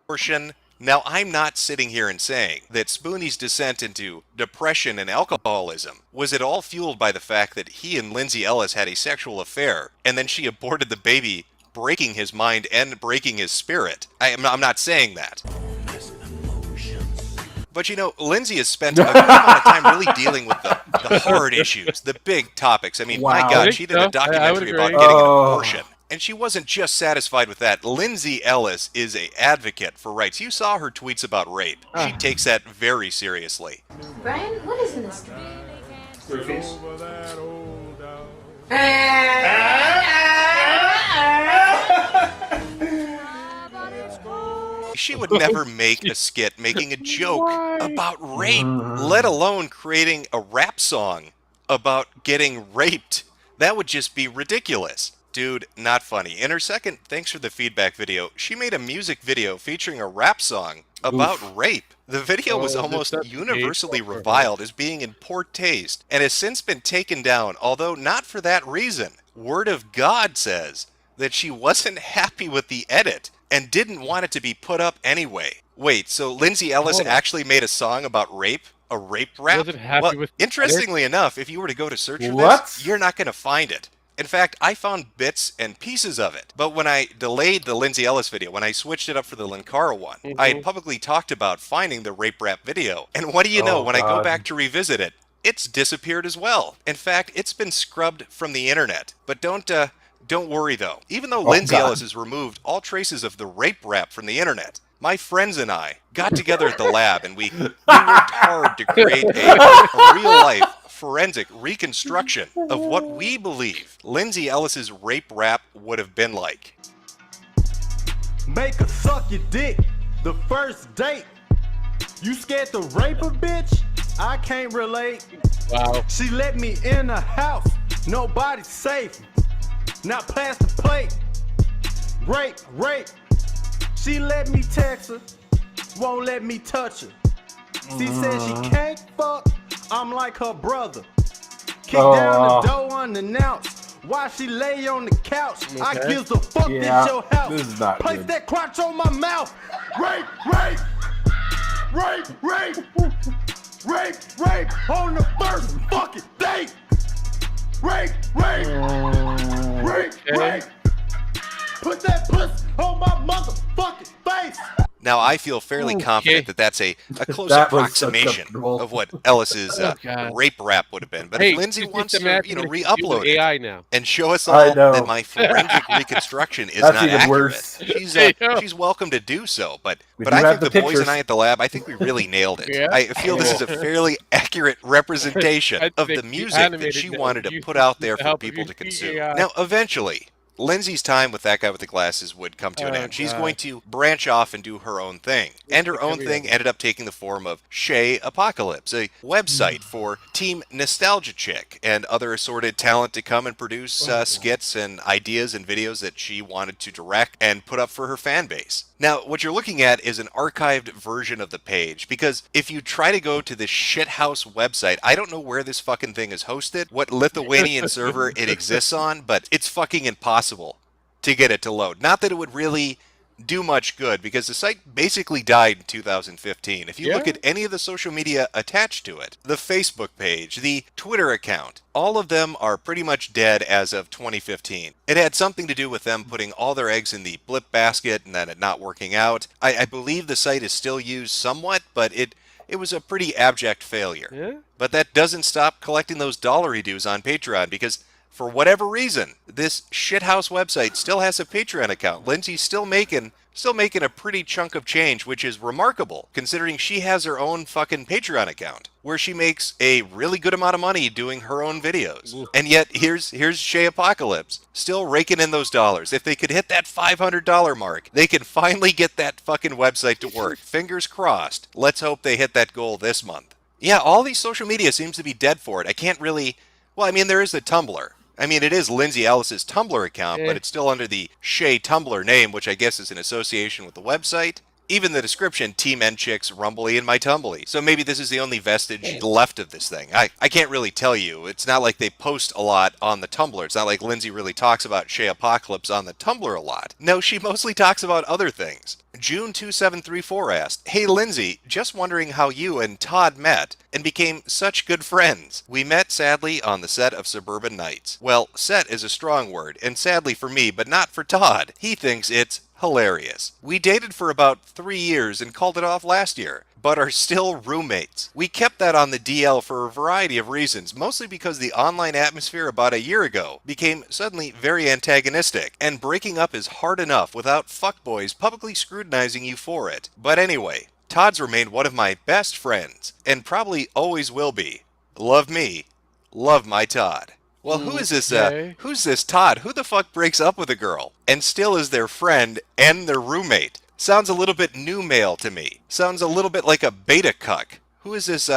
Abortion. Now, I'm not sitting here and saying that Spoonie's descent into depression and alcoholism was at all fueled by the fact that he and Lindsay Ellis had a sexual affair, and then she aborted the baby, breaking his mind and breaking his spirit. I'm not saying that. But Lindsay has spent a good amount of time really dealing with the hard issues, the big topics. I mean, my God, she did a documentary about getting an abortion. And she wasn't just satisfied with that. Lindsay Ellis is an advocate for rights. You saw her tweets about rape. She takes that very seriously. Brian, what is in this? Roofies. She would never make a skit making a joke about rape, let alone creating a rap song about getting raped. That would just be ridiculous. Dude, not funny. In her second Thanks for the Feedback video, she made a music video featuring a rap song about rape. The video was almost universally reviled as being in poor taste and has since been taken down, although not for that reason. Word of God says that she wasn't happy with the edit and didn't want it to be put up anyway. Wait, so Lindsay Ellis actually made a song about rape? A rape rap? Well, interestingly enough, if you were to go to search for this, you're not going to find it. In fact, I found bits and pieces of it. But when I delayed the Lindsay Ellis video, when I switched it up for the Linkara one, I had publicly talked about finding the rape rap video. And what do you know, when I go back to revisit it, it's disappeared as well. In fact, it's been scrubbed from the internet. But don't worry though. Even though Lindsay Ellis has removed all traces of the rape rap from the internet, my friends and I got together at the lab and we worked hard to create a real-life forensic reconstruction of what we believe Lindsay Ellis's rape rap would have been like. Make her suck your dick the first date. You scared to rape a bitch? I can't relate. Wow. She let me in the house. Nobody's safe. Now pass the plate. Rape. She let me text her. Won't let me touch her. She said she can't fuck. I'm like her brother. Kick down the door unannounced. While she lay on the couch. I gives a fuck this your house. This is not Place good. that crotch on my mouth. Rape on the first fucking date. Rape. Put that puss on my motherfucking face. Now, I feel fairly confident that that's a close That was approximation acceptable. of what Ellis's Oh, God. rape rap would have been. But Hey, if Lindsay just wants to, imagine if you deal with re-upload it AI now. and show us I all know. that my forensic reconstruction is That's not even accurate, worse. she's welcome to do so. But We but do I have think the the boys and pictures. I at the lab, I think we really nailed it. Yeah? I feel this is a fairly accurate representation I of think the you music that animated she that wanted to you put out with there the for help of people your to consume. AI. Now, eventually, Lindsay's time with that guy with the glasses would come to an end. She's God. going to branch off and do her own thing. And her own thing ended up taking the form of Shay Apocalypse, a website for Team Nostalgia Chick and other assorted talent to come and produce skits and ideas and videos that she wanted to direct and put up for her fan base. Now, what you're looking at is an archived version of the page, because if you try to go to this shithouse website, I don't know where this fucking thing is hosted, what Lithuanian server it exists on, but it's fucking impossible to get it to load. Not that it would really do much good, because the site basically died in 2015. If you look at any of the social media attached to it, the Facebook page, the Twitter account, all of them are pretty much dead as of 2015. It had something to do with them putting all their eggs in the blip basket and then it not working out. I believe the site is still used somewhat, but it was a pretty abject failure. Yeah? But that doesn't stop collecting those dollary dues on Patreon, because for whatever reason, this shithouse website still has a Patreon account. Lindsay's still making a pretty chunk of change, which is remarkable, considering she has her own fucking Patreon account, where she makes a really good amount of money doing her own videos. Ooh. And yet, here's Shay Apocalypse, still raking in those dollars. If they could hit that $500 mark, they can finally get that fucking website to work. Fingers crossed. Let's hope they hit that goal this month. Yeah, all these social media seems to be dead for it. I can't really... Well, I mean, there is the Tumblr. I mean, it is Lindsay Ellis's Tumblr account, but it's still under the Shay Tumblr name, which I guess is an association with the website. Even the description, Team N Chicks, Rumbly, and My Tumbly. So maybe this is the only vestige left of this thing. I can't really tell you. It's not like they post a lot on the Tumblr. It's not like Lindsay really talks about Shay Apocalypse on the Tumblr a lot. No, she mostly talks about other things. June2734 asked, "Hey Lindsay, just wondering how you and Todd met and became such good friends. We met, sadly, on the set of Suburban Nights." Well, set is a strong word, and sadly for me, but not for Todd. He thinks it's hilarious. We dated for about 3 years and called it off last year, but are still roommates. We kept that on the DL for a variety of reasons, mostly because the online atmosphere about a year ago became suddenly very antagonistic, and breaking up is hard enough without fuckboys publicly scrutinizing you for it. But anyway, Todd's remained one of my best friends, and probably always will be. Love me. Love my Todd. Well, who is this, who's this Todd? Who the fuck breaks up with a girl and still is their friend and their roommate? Sounds a little bit new male to me. Sounds a little bit like a beta cuck. Who is this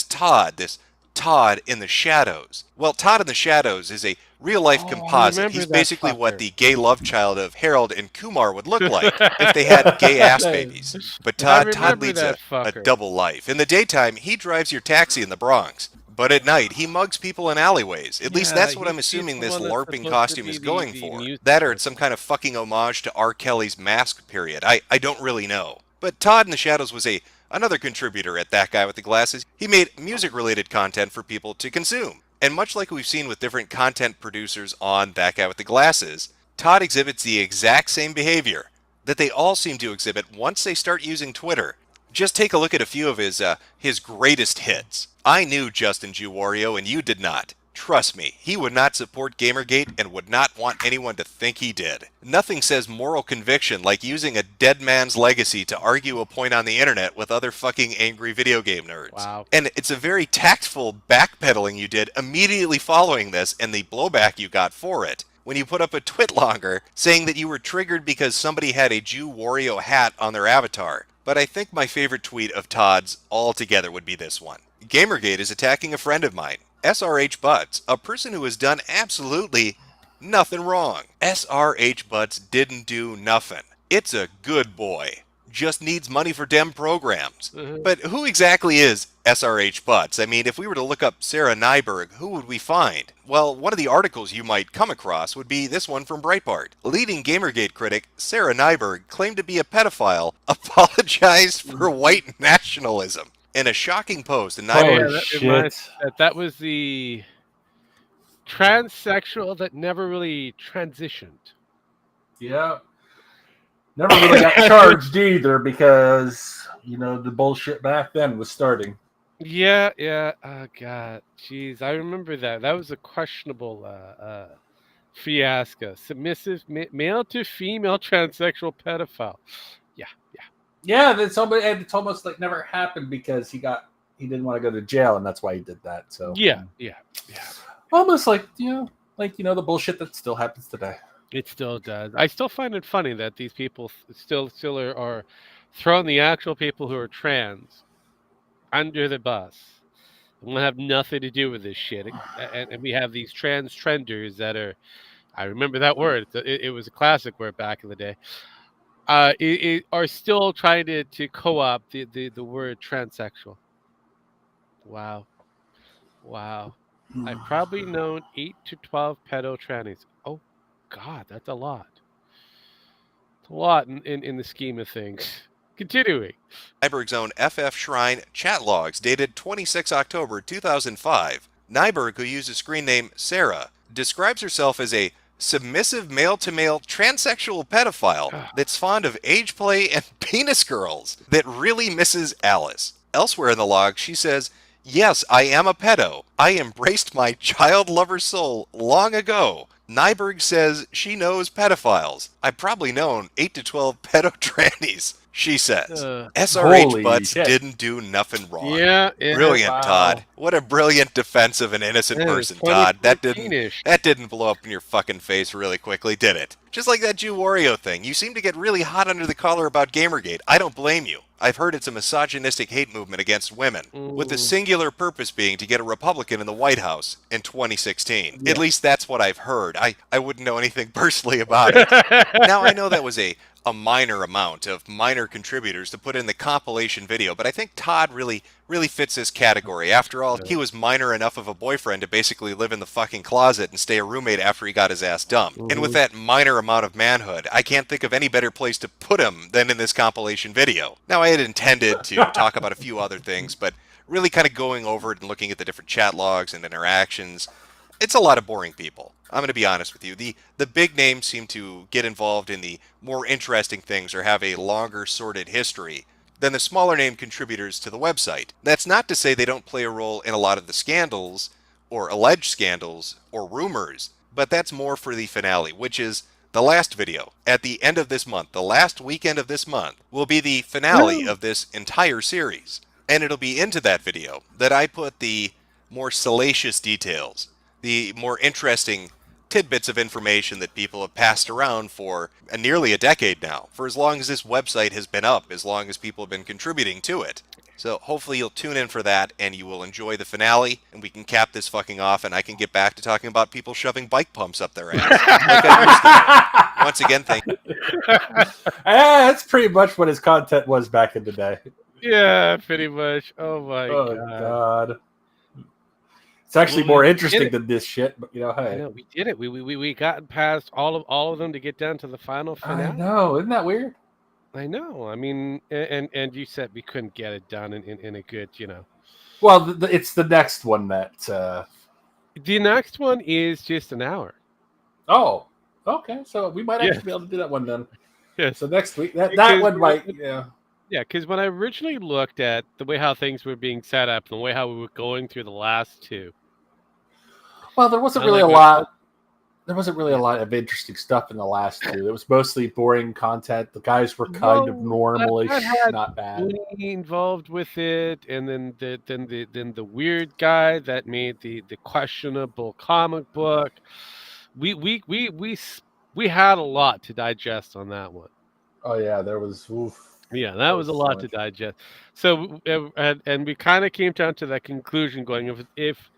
Todd? This Todd in the Shadows. Well, Todd in the Shadows is a real-life composite. He's basically what the gay love child of Harold and Kumar would look like if they had gay ass babies. But Todd leads a double life. In the daytime, he drives your taxi in the Bronx. But at night, he mugs people in alleyways. At least that's what I'm assuming this LARPing costume is going for. That or it's some kind of fucking homage to R. Kelly's Mask period. I don't really know. But Todd in the Shadows was another contributor at That Guy with the Glasses. He made music-related content for people to consume. And much like we've seen with different content producers on That Guy with the Glasses, Todd exhibits the exact same behavior that they all seem to exhibit once they start using Twitter. Just take a look at a few of his greatest hits. I knew Justin Juwario and you did not. Trust me, he would not support Gamergate and would not want anyone to think he did. Nothing says moral conviction like using a dead man's legacy to argue a point on the internet with other fucking angry video game nerds. Wow. And it's a very tactful backpedaling you did immediately following this and the blowback you got for it, when you put up a twitlonger saying that you were triggered because somebody had a Jew Wario hat on their avatar. But I think my favorite tweet of Todd's altogether would be this one. Gamergate is attacking a friend of mine, SRH Butts, a person who has done absolutely nothing wrong. SRH Butts didn't do nothing. It's a good boy. Just needs money for dem programs. But who exactly is SRH Butts? I mean, if we were to look up Sarah Nyberg, who would we find? Well, one of the articles you might come across would be this one from Breitbart. Leading Gamergate critic Sarah Nyberg claimed to be a pedophile, apologized for white nationalism. In a shocking post, and that was the transsexual that never really transitioned. Yeah. Never really got charged either because, the bullshit back then was starting. Yeah. Oh God, jeez, I remember that. That was a questionable fiasco. Submissive male to female transsexual pedophile. Yeah. Yeah, it's almost like never happened because he didn't want to go to jail, and that's why he did that. So Yeah. almost like the bullshit that still happens today. It still does. I still find it funny that these people still are throwing the actual people who are trans under the bus. And will have nothing to do with this shit. And we have these trans trenders that are, I remember that word. It was a classic word back in the day. Are still trying to co-opt the word transsexual. Wow. I've probably known 8 to 12 pedo trannies. Oh, God, that's a lot. It's a lot in the scheme of things. Continuing. Nyberg's own FF Shrine chat logs dated 26 October 2005. Nyberg, who used a screen name Sarah, describes herself as a submissive male-to-male transsexual pedophile that's fond of age play and penis girls that really misses Alice. Elsewhere in the log, she says, "Yes, I am a pedo. I embraced my child lover soul long ago." Nyberg says she knows pedophiles. I've probably known 8 to 12 pedo trannies, she says. SRH Butts didn't do nothing wrong. Yeah. Brilliant, Wow. Todd. What a brilliant defense of an innocent person, Todd. That didn't blow up in your fucking face really quickly, did it? Just like that Jew Wario thing. You seem to get really hot under the collar about Gamergate. I don't blame you. I've heard it's a misogynistic hate movement against women, with the singular purpose being to get a Republican in the White House in 2016. Yeah. At least that's what I've heard. I wouldn't know anything personally about it. Now, I know that was a minor amount of minor contributors to put in the compilation video, but I think Todd really fits this category. After all, he was minor enough of a boyfriend to basically live in the fucking closet and stay a roommate after he got his ass dumped. And with that minor amount of manhood, I can't think of any better place to put him than in this compilation video. Now, I had intended to talk about a few other things, but really kind of going over it and looking at the different chat logs and interactions, it's a lot of boring people. I'm going to be honest with you. The big names seem to get involved in the more interesting things or have a longer sordid history than the smaller name contributors to the website. That's not to say they don't play a role in a lot of the scandals or alleged scandals or rumors, but that's more for the finale, which is the last video at the end of this month. The last weekend of this month will be the finale of this entire series. And it'll be into that video that I put the more salacious details, the more interesting tidbits of information that people have passed around for nearly a decade now, for as long as this website has been up, as long as people have been contributing to it. So hopefully you'll tune in for that and you will enjoy the finale and we can cap this fucking off and I can get back to talking about people shoving bike pumps up their ass. Like I used to. Once again, thank you. That's pretty much what his content was back in the day. Yeah, pretty much. Oh my God. It's actually more interesting than this shit, but hey. I know, we did it. We got past all of them to get down to the final finale. I know, isn't that weird? I know. I mean, and you said we couldn't get it done in a good, Well, it's the next one that. The next one is just an hour. Oh, okay. So we might actually be able to do that one then. Yeah. So next week, that one might. Yeah. Yeah, because when I originally looked at the way how things were being set up and the way how we were going through the last two. Well, there wasn't really a lot. There wasn't really a lot of interesting stuff in the last two. It was mostly boring content. The guys were kind of normalish, not bad. Involved with it, and then the weird guy that made the questionable comic book. We had a lot to digest on that one. Oh yeah, there was. Oof. Yeah, that was a lot to digest. So, and we kind of came down to that conclusion going, if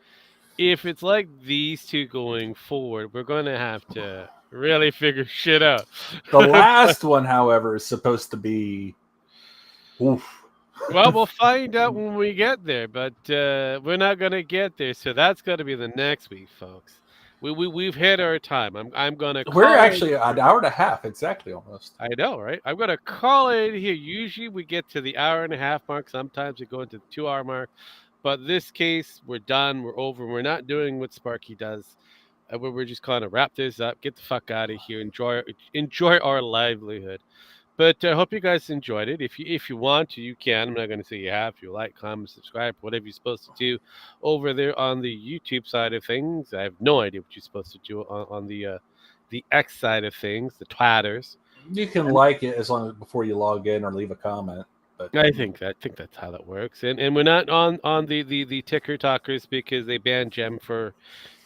it's like these two going forward, we're going to have to really figure shit out. The last one, however, is supposed to be... Oof. Well, we'll find out when we get there, but we're not going to get there, so that's going to be the next week, folks. We've hit our time. I'm gonna. We're actually an hour and a half exactly, almost. I know, right? I'm gonna call it here. Usually we get to the hour and a half mark. Sometimes we go into the 2 hour mark, but this case we're done. We're over. We're not doing what Sparky does. We're just kind of wrap this up, get the fuck out of here, enjoy our livelihood. But I hope you guys enjoyed it. If you want to, you can. I'm not going to say you have to. Like, comment, subscribe, whatever you're supposed to do over there on the YouTube side of things. I have no idea what you're supposed to do on the X side of things, the twatters. You can like it as long as before you log in or leave a comment. But I think that's how that works. And we're not on the ticker talkers because they banned Jem for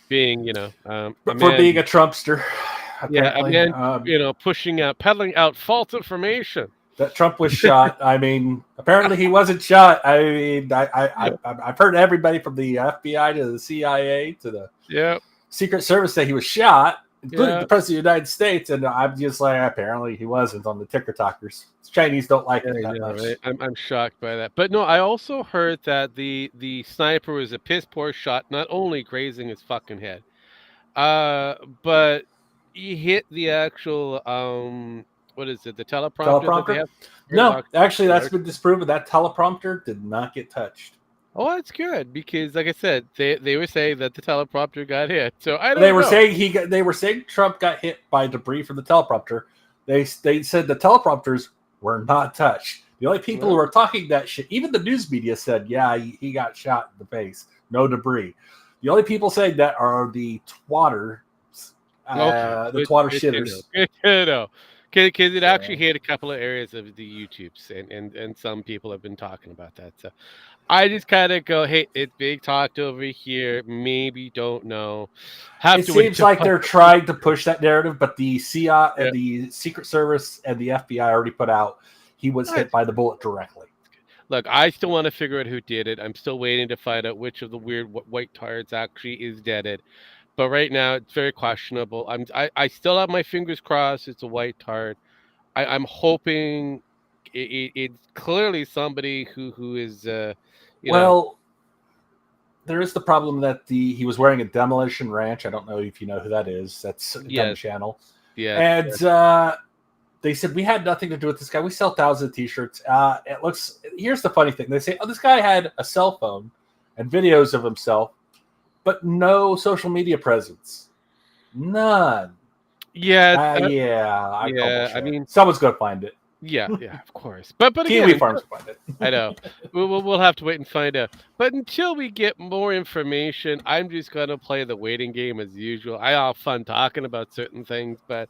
being, for being a Trumpster. Yeah, a Apparently. man, peddling out false information. That Trump was shot. I mean, apparently he wasn't shot. I mean, I've heard everybody from the FBI to the CIA to the Secret Service say he was shot, including the President of the United States. And I'm just like, apparently he wasn't on the ticker talkers. Chinese don't like it that much. Right? I'm shocked by that. But no, I also heard that the sniper was a piss poor shot, not only grazing his fucking head, but he hit the actual what is it, the teleprompter? That they have? No, actually, that's been disproven. That teleprompter did not get touched. Oh, that's good because, like I said, they were saying that the teleprompter got hit. So I don't. They were saying They were saying Trump got hit by debris from the teleprompter. They said the teleprompters were not touched. The only people who were talking that shit, even the news media said, yeah, he got shot in the face, no debris. The only people saying that are the twatter. The twatter shitters. Because it actually hit a couple of areas of the YouTubes, and some people have been talking about that. So I just kind of go, hey, it's being talked over here. Maybe don't know. It seems like they're trying to push that narrative, but the CIA and the Secret Service and the FBI already put out he was hit by the bullet directly. Look, I still want to figure out who did it. I'm still waiting to find out which of the weird white tards actually is deaded. But right now, it's very questionable. I still have my fingers crossed. It's a white tard. I'm hoping it's clearly somebody who is. Well, there is the problem that he was wearing a Demolition Ranch. I don't know if you know who that is. That's a dumb channel. Yeah. And they said we had nothing to do with this guy. We sell thousands of T-shirts. It looks. Here's the funny thing. They say, oh, this guy had a cell phone and videos of himself, but no social media presence. None. Yeah. I mean, someone's going to find it. Yeah, of course. But Kiwi again, Farms will find it. I know. We'll have to wait and find out. But until we get more information, I'm just going to play the waiting game as usual. I have fun talking about certain things, but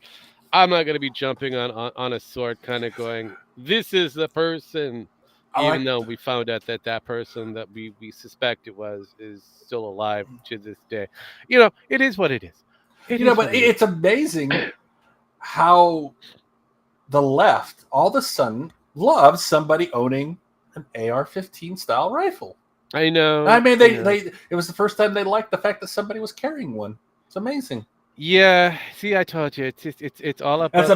I'm not going to be jumping on a sword kind of going, this is the person, even though we found out that person that we suspected is still alive to this day. It is what it is. It's amazing how the left all of a sudden loves somebody owning an AR-15 style rifle. I know. I mean, it was the first time they liked the fact that somebody was carrying one. It's amazing. Yeah. See, I told you, it's all about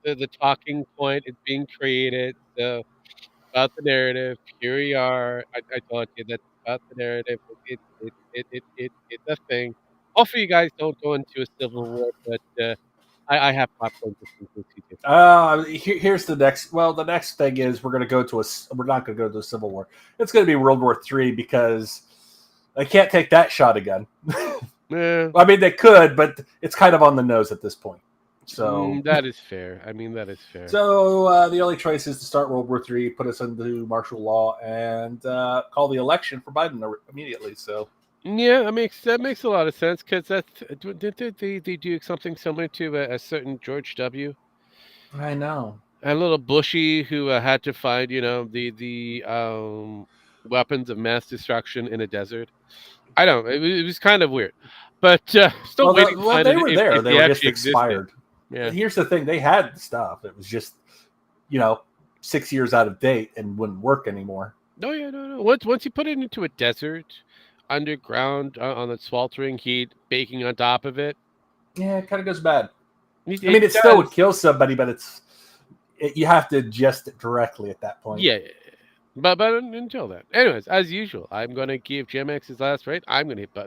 the talking point. It's being created. So about the narrative. Here we are. I told you that's about the narrative. It's a thing. Hopefully, you guys don't go into a civil war, but I have popcorn. Here's the next. Well, the next thing is we're not going to go to a civil war. It's going to be World War III because they can't take that shot again. Yeah. I mean, they could, but it's kind of on the nose at this point. So that is fair. I mean, that is fair. So the only choice is to start World War III, put us into martial law, and call the election for Biden immediately. So. Yeah, that makes a lot of sense because did they do something similar to a certain George W. I know. A little Bushy who had to find the weapons of mass destruction in a desert. I don't know. It was kind of weird, but still waiting. They were there. They were just expired. Yeah. Here's the thing: they had the stuff. It was just 6 years out of date and wouldn't work anymore. No. Once you put it into a desert. Underground on the sweltering heat, baking on top of it. Yeah, it kind of goes bad. It still would kill somebody, but you have to ingest it directly at that point. Yeah. But until then. Anyways, as usual, I'm going to give GMX his last rate. I'm going to hit buttons.